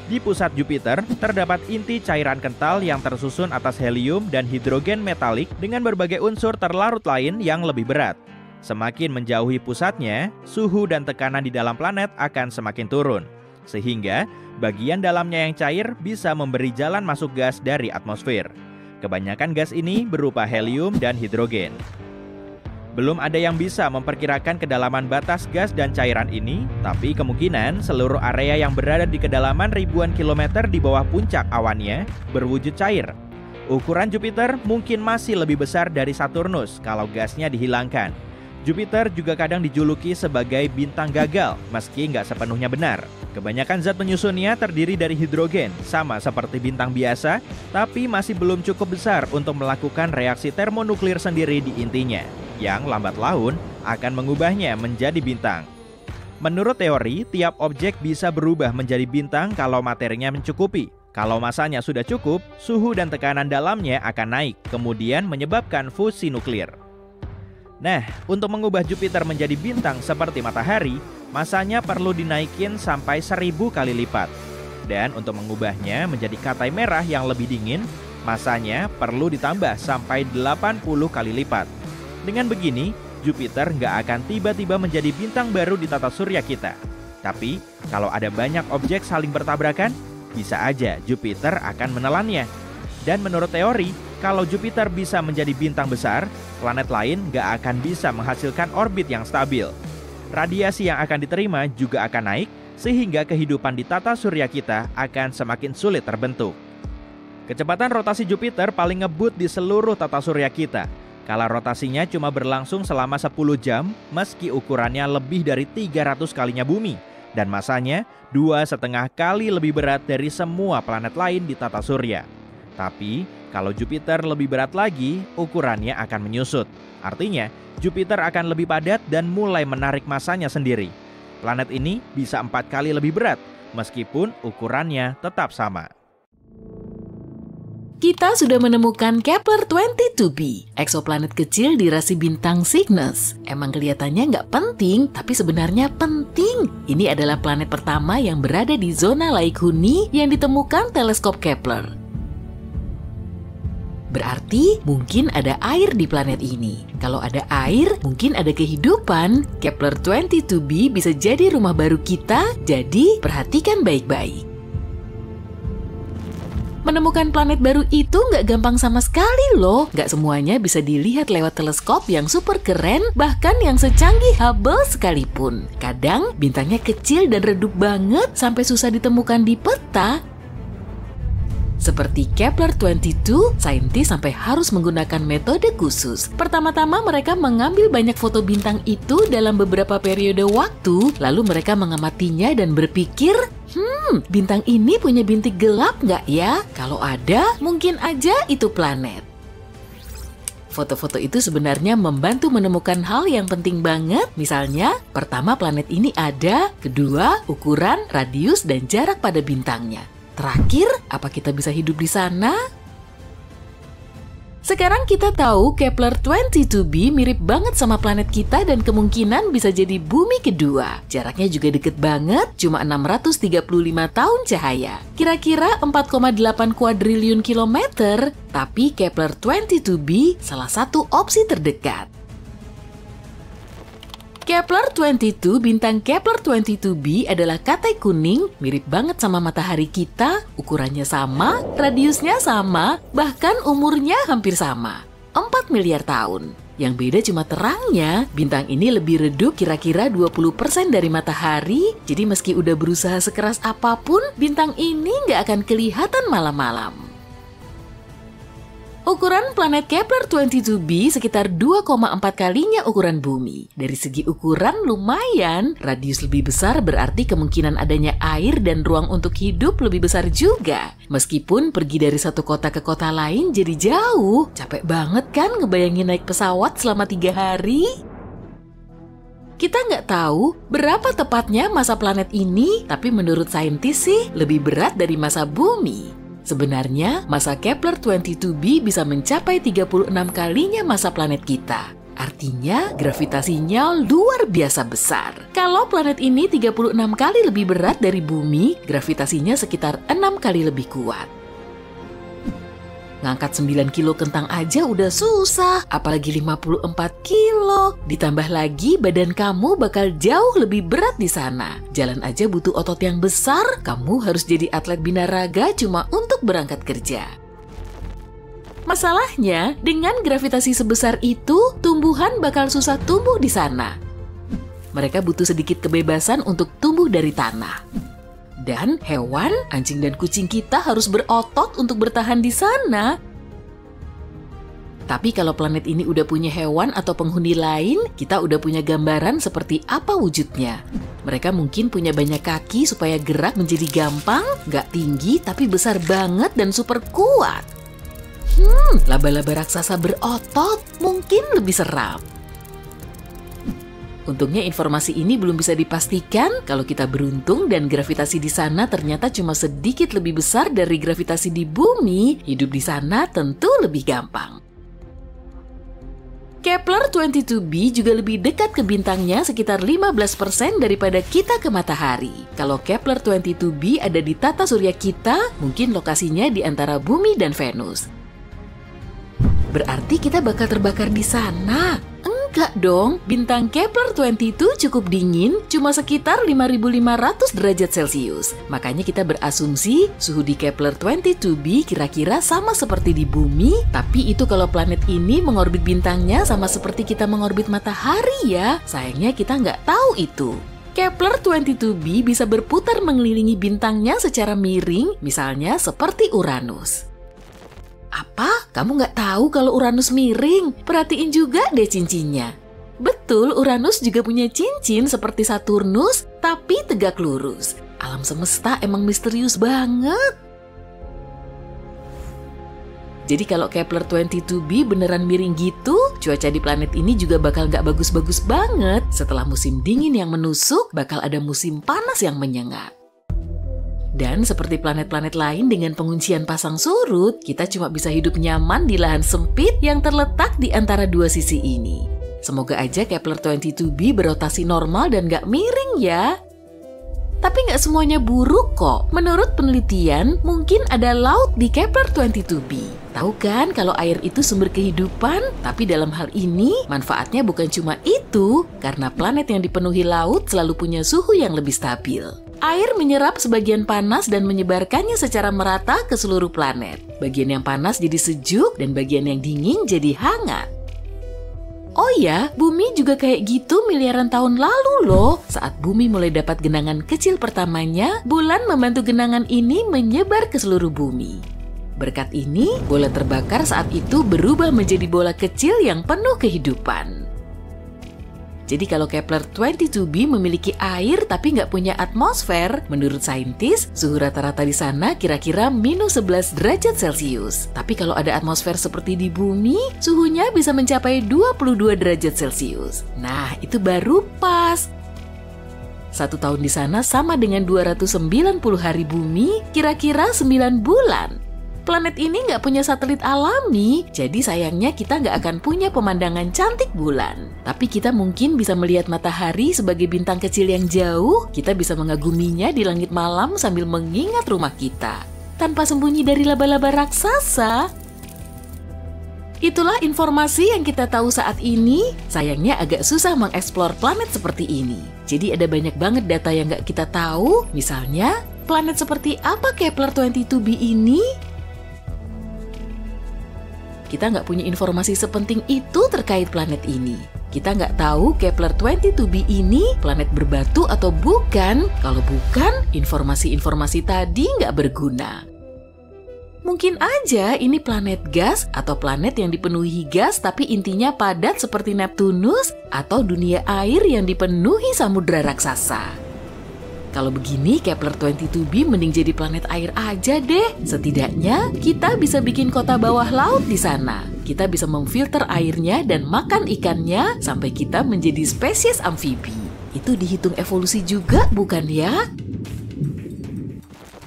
[SPEAKER 3] Di pusat Jupiter terdapat inti cairan kental yang tersusun atas helium dan hidrogen metalik dengan berbagai unsur terlarut lain yang lebih berat. Semakin menjauhi pusatnya, suhu dan tekanan di dalam planet akan semakin turun, sehingga bagian dalamnya yang cair bisa memberi jalan masuk gas dari atmosfer. Kebanyakan gas ini berupa helium dan hidrogen. Belum ada yang bisa memperkirakan kedalaman batas gas dan cairan ini, tapi kemungkinan seluruh area yang berada di kedalaman ribuan kilometer di bawah puncak awannya berwujud cair. Ukuran Jupiter mungkin masih lebih besar dari Saturnus kalau gasnya dihilangkan. Jupiter juga kadang dijuluki sebagai bintang gagal, meski nggak sepenuhnya benar. Kebanyakan zat penyusunnya terdiri dari hidrogen, sama seperti bintang biasa, tapi masih belum cukup besar untuk melakukan reaksi termonuklir sendiri di intinya, yang lambat laun akan mengubahnya menjadi bintang. Menurut teori, tiap objek bisa berubah menjadi bintang kalau materinya mencukupi. Kalau masanya sudah cukup, suhu dan tekanan dalamnya akan naik, kemudian menyebabkan fusi nuklir. Nah, untuk mengubah Jupiter menjadi bintang seperti matahari, masanya perlu dinaikin sampai 1000 kali lipat. Dan untuk mengubahnya menjadi katai merah yang lebih dingin, masanya perlu ditambah sampai 80 kali lipat. Dengan begini, Jupiter nggak akan tiba-tiba menjadi bintang baru di tata surya kita. Tapi, kalau ada banyak objek saling bertabrakan, bisa aja Jupiter akan menelannya. Dan menurut teori, kalau Jupiter bisa menjadi bintang besar, planet lain nggak akan bisa menghasilkan orbit yang stabil. Radiasi yang akan diterima juga akan naik, sehingga kehidupan di tata surya kita akan semakin sulit terbentuk. Kecepatan rotasi Jupiter paling ngebut di seluruh tata surya kita. Kala rotasinya cuma berlangsung selama 10 jam, meski ukurannya lebih dari 300 kalinya bumi, dan masanya 2,5 kali lebih berat dari semua planet lain di tata surya. Tapi, kalau Jupiter lebih berat lagi, ukurannya akan menyusut. Artinya, Jupiter akan lebih padat dan mulai menarik masanya sendiri. Planet ini bisa 4 kali lebih berat, meskipun ukurannya tetap sama.
[SPEAKER 2] Kita sudah menemukan Kepler-22b, eksoplanet kecil di rasi bintang Cygnus. Emang kelihatannya nggak penting, tapi sebenarnya penting. Ini adalah planet pertama yang berada di zona laik huni yang ditemukan teleskop Kepler. Berarti mungkin ada air di planet ini. Kalau ada air, mungkin ada kehidupan. Kepler-22b bisa jadi rumah baru kita, jadi perhatikan baik-baik. Menemukan planet baru itu nggak gampang sama sekali loh. Nggak semuanya bisa dilihat lewat teleskop yang super keren, bahkan yang secanggih Hubble sekalipun. Kadang bintangnya kecil dan redup banget sampai susah ditemukan di peta. Seperti Kepler-22, saintis sampai harus menggunakan metode khusus. Pertama-tama mereka mengambil banyak foto bintang itu dalam beberapa periode waktu, lalu mereka mengamatinya dan berpikir, bintang ini punya bintik gelap nggak ya? Kalau ada, mungkin aja itu planet. Foto-foto itu sebenarnya membantu menemukan hal yang penting banget. Misalnya, pertama planet ini ada, kedua ukuran, radius, dan jarak pada bintangnya. Terakhir, apa kita bisa hidup di sana? Sekarang kita tahu Kepler-22b mirip banget sama planet kita dan kemungkinan bisa jadi bumi kedua. Jaraknya juga deket banget, cuma 635 tahun cahaya. Kira-kira 4,8 kuadriliun kilometer, tapi Kepler-22b salah satu opsi terdekat. Kepler-22, bintang Kepler-22b adalah Katai kuning, mirip banget sama matahari kita, ukurannya sama, radiusnya sama, bahkan umurnya hampir sama, 4 miliar tahun. Yang beda cuma terangnya, bintang ini lebih redup kira-kira 20% dari matahari, jadi meski udah berusaha sekeras apapun, bintang ini nggak akan kelihatan malam-malam. Ukuran planet Kepler-22b sekitar 2,4 kalinya ukuran bumi. Dari segi ukuran lumayan, radius lebih besar berarti kemungkinan adanya air dan ruang untuk hidup lebih besar juga. Meskipun pergi dari satu kota ke kota lain jadi jauh. Capek banget kan ngebayangin naik pesawat selama 3 hari? Kita nggak tahu berapa tepatnya masa planet ini, tapi menurut saintis sih lebih berat dari masa bumi. Sebenarnya, masa Kepler-22b bisa mencapai 36 kalinya masa planet kita. Artinya, gravitasinya luar biasa besar. Kalau planet ini 36 kali lebih berat dari bumi, gravitasinya sekitar 6 kali lebih kuat. Ngangkat 9 kilo kentang aja udah susah, apalagi 54 kilo. Ditambah lagi badan kamu bakal jauh lebih berat di sana. Jalan aja butuh otot yang besar, kamu harus jadi atlet binaraga cuma untuk berangkat kerja. Masalahnya, dengan gravitasi sebesar itu, tumbuhan bakal susah tumbuh di sana. Mereka butuh sedikit kebebasan untuk tumbuh dari tanah. Dan hewan, anjing dan kucing kita harus berotot untuk bertahan di sana. Tapi kalau planet ini udah punya hewan atau penghuni lain, kita udah punya gambaran seperti apa wujudnya. Mereka mungkin punya banyak kaki supaya gerak menjadi gampang, nggak tinggi tapi besar banget dan super kuat. Laba-laba raksasa berotot mungkin lebih seram. Untungnya informasi ini belum bisa dipastikan. Kalau kita beruntung dan gravitasi di sana ternyata cuma sedikit lebih besar dari gravitasi di bumi, hidup di sana tentu lebih gampang. Kepler-22b juga lebih dekat ke bintangnya sekitar 15% daripada kita ke matahari. Kalau Kepler-22b ada di tata surya kita, mungkin lokasinya di antara bumi dan Venus. Berarti kita bakal terbakar di sana. Enggak dong, bintang Kepler-22 cukup dingin, cuma sekitar 5.500 derajat Celcius. Makanya kita berasumsi suhu di Kepler-22b kira-kira sama seperti di bumi, tapi itu kalau planet ini mengorbit bintangnya sama seperti kita mengorbit matahari ya. Sayangnya kita nggak tahu itu. Kepler-22b bisa berputar mengelilingi bintangnya secara miring, misalnya seperti Uranus. Apa? Kamu nggak tahu kalau Uranus miring? Perhatiin juga deh cincinnya. Betul, Uranus juga punya cincin seperti Saturnus, tapi tegak lurus. Alam semesta emang misterius banget. Jadi kalau Kepler-22b beneran miring gitu, cuaca di planet ini juga bakal nggak bagus-bagus banget. Setelah musim dingin yang menusuk, bakal ada musim panas yang menyengat. Dan seperti planet-planet lain dengan penguncian pasang surut, kita cuma bisa hidup nyaman di lahan sempit yang terletak di antara dua sisi ini. Semoga aja Kepler-22b berotasi normal dan gak miring ya. Tapi nggak semuanya buruk kok. Menurut penelitian, mungkin ada laut di Kepler-22b. Tahu kan kalau air itu sumber kehidupan? Tapi dalam hal ini, manfaatnya bukan cuma itu. Karena planet yang dipenuhi laut selalu punya suhu yang lebih stabil. Air menyerap sebagian panas dan menyebarkannya secara merata ke seluruh planet. Bagian yang panas jadi sejuk dan bagian yang dingin jadi hangat. Oh ya, bumi juga kayak gitu miliaran tahun lalu loh. Saat bumi mulai dapat genangan kecil pertamanya, bulan membantu genangan ini menyebar ke seluruh bumi. Berkat ini, bola terbakar saat itu berubah menjadi bola kecil yang penuh kehidupan. Jadi kalau Kepler-22b memiliki air tapi nggak punya atmosfer, menurut saintis, suhu rata-rata di sana kira-kira -11 derajat Celcius. Tapi kalau ada atmosfer seperti di bumi, suhunya bisa mencapai 22 derajat Celcius. Nah, itu baru pas. 1 tahun di sana sama dengan 290 hari bumi, kira-kira 9 bulan. Planet ini nggak punya satelit alami, jadi sayangnya kita nggak akan punya pemandangan cantik bulan. Tapi kita mungkin bisa melihat matahari sebagai bintang kecil yang jauh, kita bisa mengaguminya di langit malam sambil mengingat rumah kita. Tanpa sembunyi dari laba-laba raksasa. Itulah informasi yang kita tahu saat ini. Sayangnya agak susah mengeksplor planet seperti ini. Jadi ada banyak banget data yang nggak kita tahu. Misalnya, planet seperti apa Kepler 22b ini? Kita nggak punya informasi sepenting itu terkait planet ini. Kita nggak tahu Kepler 22b ini planet berbatu atau bukan. Kalau bukan, informasi-informasi tadi nggak berguna. Mungkin aja ini planet gas atau planet yang dipenuhi gas tapi intinya padat seperti Neptunus atau dunia air yang dipenuhi samudra raksasa. Kalau begini Kepler 22b mending jadi planet air aja deh. Setidaknya kita bisa bikin kota bawah laut di sana. Kita bisa memfilter airnya dan makan ikannya sampai kita menjadi spesies amfibi. Itu dihitung evolusi juga bukan ya?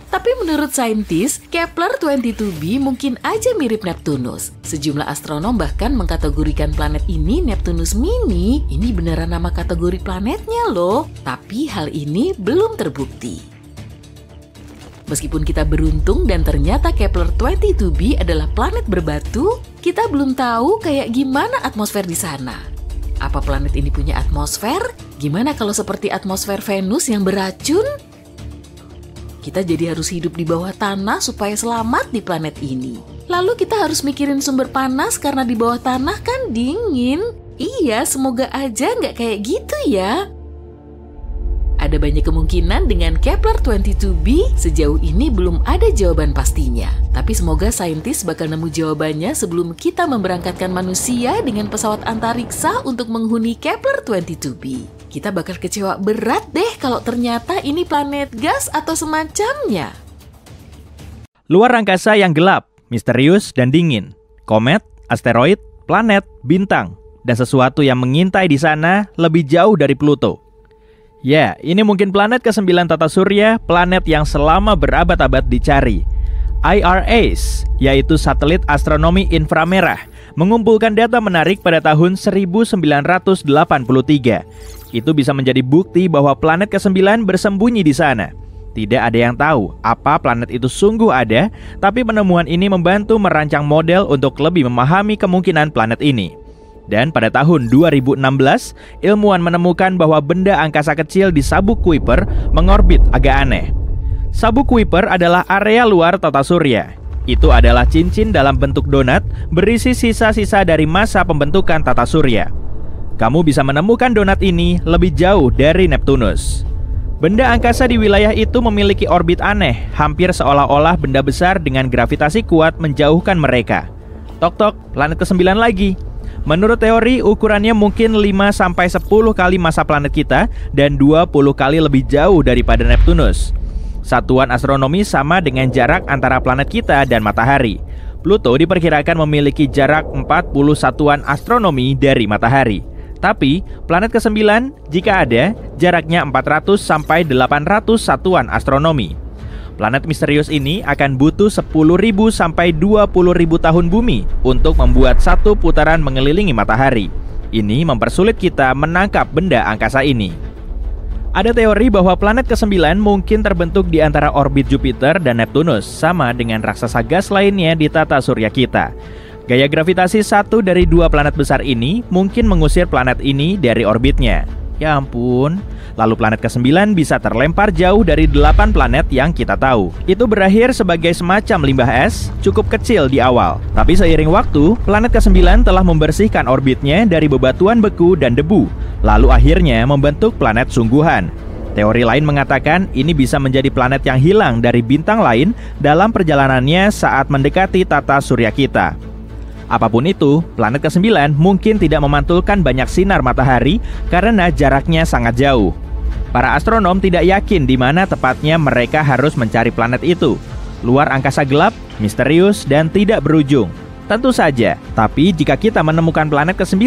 [SPEAKER 2] Tapi menurut saintis, Kepler 22b mungkin aja mirip Neptunus. Sejumlah astronom bahkan mengkategorikan planet ini Neptunus Mini. Ini beneran nama kategori planetnya loh. Tapi hal ini belum terbukti. Meskipun kita beruntung dan ternyata Kepler 22b adalah planet berbatu, kita belum tahu kayak gimana atmosfer di sana. Apa planet ini punya atmosfer? Gimana kalau seperti atmosfer Venus yang beracun? Kita jadi harus hidup di bawah tanah supaya selamat di planet ini. Lalu kita harus mikirin sumber panas karena di bawah tanah kan dingin. Iya, semoga aja nggak kayak gitu ya. Ada banyak kemungkinan dengan Kepler 22b, sejauh ini belum ada jawaban pastinya. Tapi semoga saintis bakal nemu jawabannya sebelum kita memberangkatkan manusia dengan pesawat antariksa untuk menghuni Kepler 22b. Kita bakal kecewa berat deh kalau ternyata ini planet gas atau semacamnya.
[SPEAKER 3] Luar angkasa yang gelap, misterius dan dingin. Komet, asteroid, planet, bintang, dan sesuatu yang mengintai di sana lebih jauh dari Pluto. Ya, ini mungkin planet ke-9 tata surya, planet yang selama berabad-abad dicari. IRAS, yaitu satelit astronomi inframerah, mengumpulkan data menarik pada tahun 1983. Itu bisa menjadi bukti bahwa planet ke-9 bersembunyi di sana. Tidak ada yang tahu apa planet itu sungguh ada, tapi penemuan ini membantu merancang model untuk lebih memahami kemungkinan planet ini. Dan pada tahun 2016, ilmuwan menemukan bahwa benda angkasa kecil di sabuk Kuiper mengorbit agak aneh. Sabuk Kuiper adalah area luar tata surya. Itu adalah cincin dalam bentuk donat berisi sisa-sisa dari masa pembentukan tata surya. Kamu bisa menemukan donat ini lebih jauh dari Neptunus. Benda angkasa di wilayah itu memiliki orbit aneh, hampir seolah-olah benda besar dengan gravitasi kuat menjauhkan mereka. Tok-tok, planet ke-9 lagi. Menurut teori, ukurannya mungkin 5-10 kali massa planet kita dan 20 kali lebih jauh daripada Neptunus. Satuan astronomi sama dengan jarak antara planet kita dan matahari. Pluto diperkirakan memiliki jarak 40 satuan astronomi dari matahari. Tapi, planet ke-9, jika ada, jaraknya 400 sampai 800 satuan astronomi. Planet misterius ini akan butuh 10.000 sampai 20.000 tahun bumi untuk membuat satu putaran mengelilingi matahari. Ini mempersulit kita menangkap benda angkasa ini. Ada teori bahwa planet ke-9 mungkin terbentuk di antara orbit Jupiter dan Neptunus, sama dengan raksasa gas lainnya di tata surya kita. Gaya gravitasi satu dari dua planet besar ini mungkin mengusir planet ini dari orbitnya. Ya ampun, lalu planet ke-9 bisa terlempar jauh dari 8 planet yang kita tahu. Itu berakhir sebagai semacam limbah es, cukup kecil di awal. Tapi seiring waktu, planet ke-9 telah membersihkan orbitnya dari bebatuan beku dan debu, lalu akhirnya membentuk planet sungguhan. Teori lain mengatakan ini bisa menjadi planet yang hilang dari bintang lain dalam perjalanannya saat mendekati tata surya kita. Apapun itu, planet ke-9 mungkin tidak memantulkan banyak sinar matahari karena jaraknya sangat jauh. Para astronom tidak yakin di mana tepatnya mereka harus mencari planet itu. Luar angkasa gelap, misterius, dan tidak berujung. Tentu saja, tapi jika kita menemukan planet ke-9,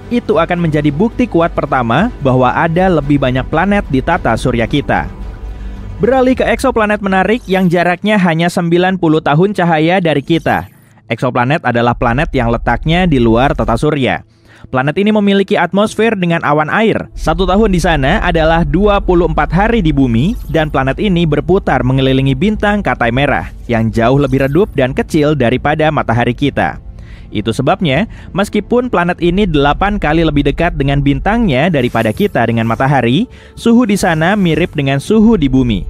[SPEAKER 3] itu akan menjadi bukti kuat pertama bahwa ada lebih banyak planet di tata surya kita. Beralih ke eksoplanet menarik yang jaraknya hanya 90 tahun cahaya dari kita. Eksoplanet adalah planet yang letaknya di luar tata surya. Planet ini memiliki atmosfer dengan awan air. 1 tahun di sana adalah 24 hari di bumi, dan planet ini berputar mengelilingi bintang Katai Merah yang jauh lebih redup dan kecil daripada matahari kita. Itu sebabnya, meskipun planet ini 8 kali lebih dekat dengan bintangnya daripada kita dengan matahari, suhu di sana mirip dengan suhu di bumi.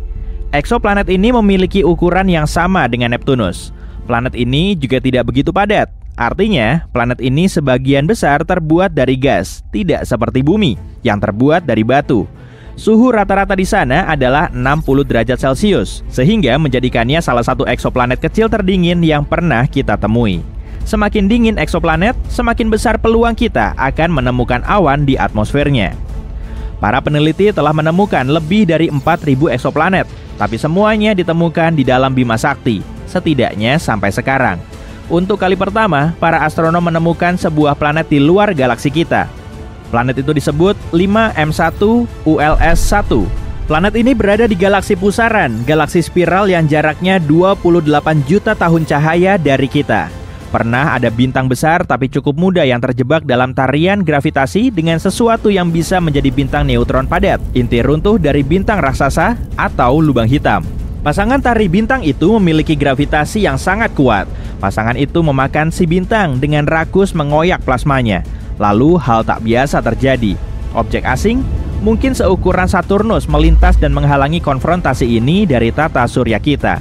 [SPEAKER 3] Eksoplanet ini memiliki ukuran yang sama dengan Neptunus. Planet ini juga tidak begitu padat. Artinya, planet ini sebagian besar terbuat dari gas, tidak seperti bumi yang terbuat dari batu. Suhu rata-rata di sana adalah 60 derajat Celcius, sehingga menjadikannya salah satu eksoplanet kecil terdingin yang pernah kita temui. Semakin dingin eksoplanet, semakin besar peluang kita akan menemukan awan di atmosfernya. Para peneliti telah menemukan lebih dari 4.000 eksoplanet, tapi semuanya ditemukan di dalam Bima Sakti, setidaknya sampai sekarang. Untuk kali pertama, para astronom menemukan sebuah planet di luar galaksi kita. Planet itu disebut 5M1 ULS-1. Planet ini berada di galaksi pusaran, galaksi spiral yang jaraknya 28 juta tahun cahaya dari kita. Pernah ada bintang besar tapi cukup muda yang terjebak dalam tarian gravitasi dengan sesuatu yang bisa menjadi bintang neutron padat, inti runtuh dari bintang raksasa atau lubang hitam. Pasangan tari bintang itu memiliki gravitasi yang sangat kuat. Pasangan itu memakan si bintang dengan rakus mengoyak plasmanya. Lalu hal tak biasa terjadi. Objek asing, mungkin seukuran Saturnus, melintas dan menghalangi konfrontasi ini dari tata surya kita.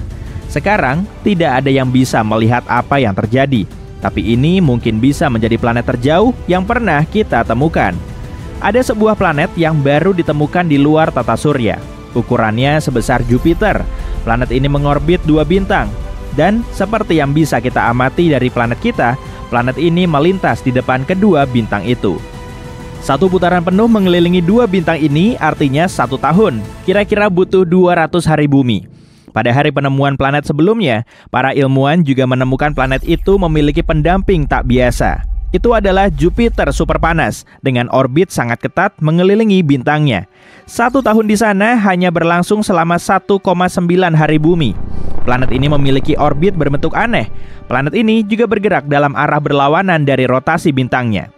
[SPEAKER 3] Sekarang, tidak ada yang bisa melihat apa yang terjadi. Tapi ini mungkin bisa menjadi planet terjauh yang pernah kita temukan. Ada sebuah planet yang baru ditemukan di luar tata surya. Ukurannya sebesar Jupiter. Planet ini mengorbit 2 bintang. Dan seperti yang bisa kita amati dari planet kita, planet ini melintas di depan kedua bintang itu. 1 putaran penuh mengelilingi 2 bintang ini artinya 1 tahun. Kira-kira butuh 200 hari bumi. Pada hari penemuan planet sebelumnya, para ilmuwan juga menemukan planet itu memiliki pendamping tak biasa. Itu adalah Jupiter superpanas dengan orbit sangat ketat mengelilingi bintangnya. 1 tahun di sana hanya berlangsung selama 1,9 hari bumi. Planet ini memiliki orbit berbentuk aneh. Planet ini juga bergerak dalam arah berlawanan dari rotasi bintangnya.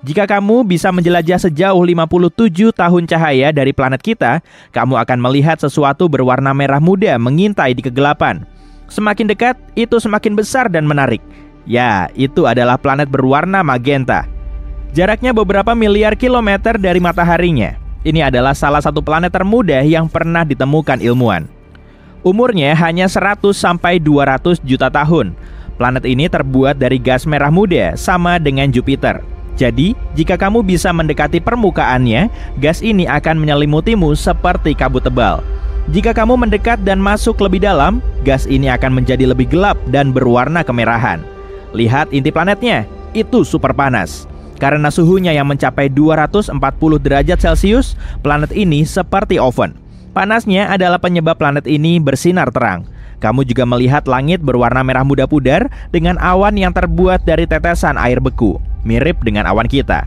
[SPEAKER 3] Jika kamu bisa menjelajah sejauh 57 tahun cahaya dari planet kita, kamu akan melihat sesuatu berwarna merah muda mengintai di kegelapan. Semakin dekat, itu semakin besar dan menarik. Ya, itu adalah planet berwarna magenta. Jaraknya beberapa miliar kilometer dari mataharinya. Ini adalah salah satu planet termuda yang pernah ditemukan ilmuwan. Umurnya hanya 100-200 juta tahun. Planet ini terbuat dari gas merah muda, sama dengan Jupiter. Jadi, jika kamu bisa mendekati permukaannya, gas ini akan menyelimutimu seperti kabut tebal. Jika kamu mendekat dan masuk lebih dalam, gas ini akan menjadi lebih gelap dan berwarna kemerahan. Lihat inti planetnya, itu super panas. Karena suhunya yang mencapai 240 derajat Celcius, planet ini seperti oven. Panasnya adalah penyebab planet ini bersinar terang. Kamu juga melihat langit berwarna merah muda pudar dengan awan yang terbuat dari tetesan air beku, mirip dengan awan kita.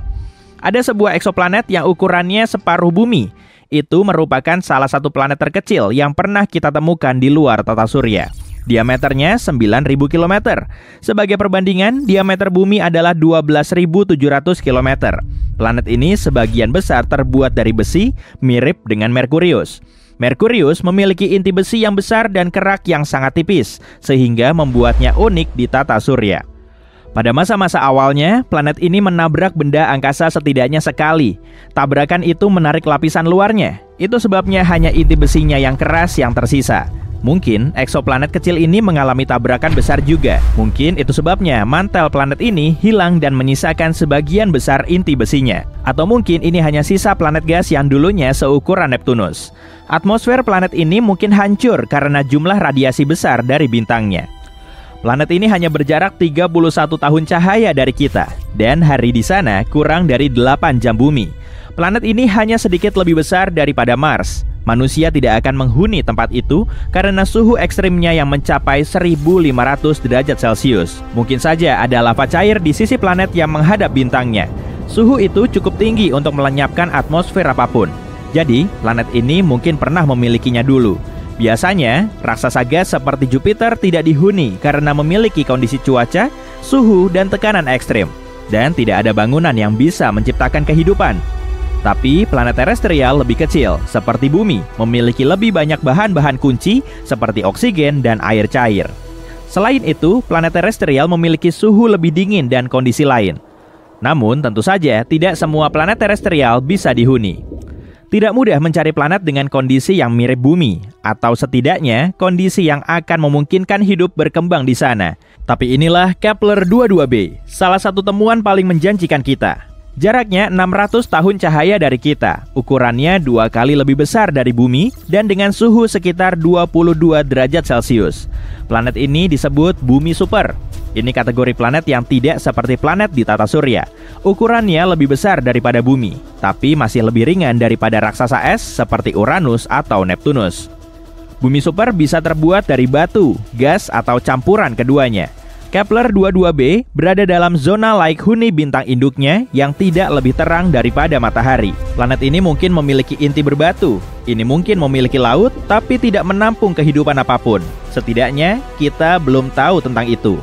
[SPEAKER 3] Ada sebuah eksoplanet yang ukurannya separuh bumi. Itu merupakan salah satu planet terkecil yang pernah kita temukan di luar tata surya. Diameternya 9.000 km. Sebagai perbandingan, diameter bumi adalah 12.700 km. Planet ini sebagian besar terbuat dari besi, mirip dengan Merkurius. Merkurius memiliki inti besi yang besar dan kerak yang sangat tipis, sehingga membuatnya unik di tata surya. Pada masa-masa awalnya, planet ini menabrak benda angkasa setidaknya sekali. Tabrakan itu menarik lapisan luarnya. Itu sebabnya hanya inti besinya yang keras yang tersisa. Mungkin eksoplanet kecil ini mengalami tabrakan besar juga. Mungkin itu sebabnya mantel planet ini hilang dan menyisakan sebagian besar inti besinya. Atau mungkin ini hanya sisa planet gas yang dulunya seukuran Neptunus. Atmosfer planet ini mungkin hancur karena jumlah radiasi besar dari bintangnya. Planet ini hanya berjarak 31 tahun cahaya dari kita, dan hari di sana kurang dari 8 jam bumi. Planet ini hanya sedikit lebih besar daripada Mars. Manusia tidak akan menghuni tempat itu karena suhu ekstrimnya yang mencapai 1500 derajat Celcius. Mungkin saja ada lava cair di sisi planet yang menghadap bintangnya. Suhu itu cukup tinggi untuk melenyapkan atmosfer apapun. Jadi, planet ini mungkin pernah memilikinya dulu. Biasanya, raksasa gas seperti Jupiter tidak dihuni karena memiliki kondisi cuaca, suhu, dan tekanan ekstrim. Dan tidak ada bangunan yang bisa menciptakan kehidupan. Tapi planet terestrial lebih kecil, seperti Bumi, memiliki lebih banyak bahan-bahan kunci seperti oksigen dan air cair. Selain itu, planet terestrial memiliki suhu lebih dingin dan kondisi lain. Namun, tentu saja tidak semua planet terestrial bisa dihuni. Tidak mudah mencari planet dengan kondisi yang mirip Bumi, atau setidaknya kondisi yang akan memungkinkan hidup berkembang di sana. Tapi inilah Kepler-22b, salah satu temuan paling menjanjikan kita. Jaraknya 600 tahun cahaya dari kita, ukurannya 2 kali lebih besar dari Bumi, dan dengan suhu sekitar 22 derajat Celcius. Planet ini disebut Bumi Super. Ini kategori planet yang tidak seperti planet di tata surya. Ukurannya lebih besar daripada Bumi, tapi masih lebih ringan daripada raksasa es seperti Uranus atau Neptunus. Bumi Super bisa terbuat dari batu, gas, atau campuran keduanya. Kepler-22b berada dalam zona laik huni bintang induknya yang tidak lebih terang daripada matahari. Planet ini mungkin memiliki inti berbatu. Ini mungkin memiliki laut, tapi tidak menampung kehidupan apapun. Setidaknya, kita belum tahu tentang itu.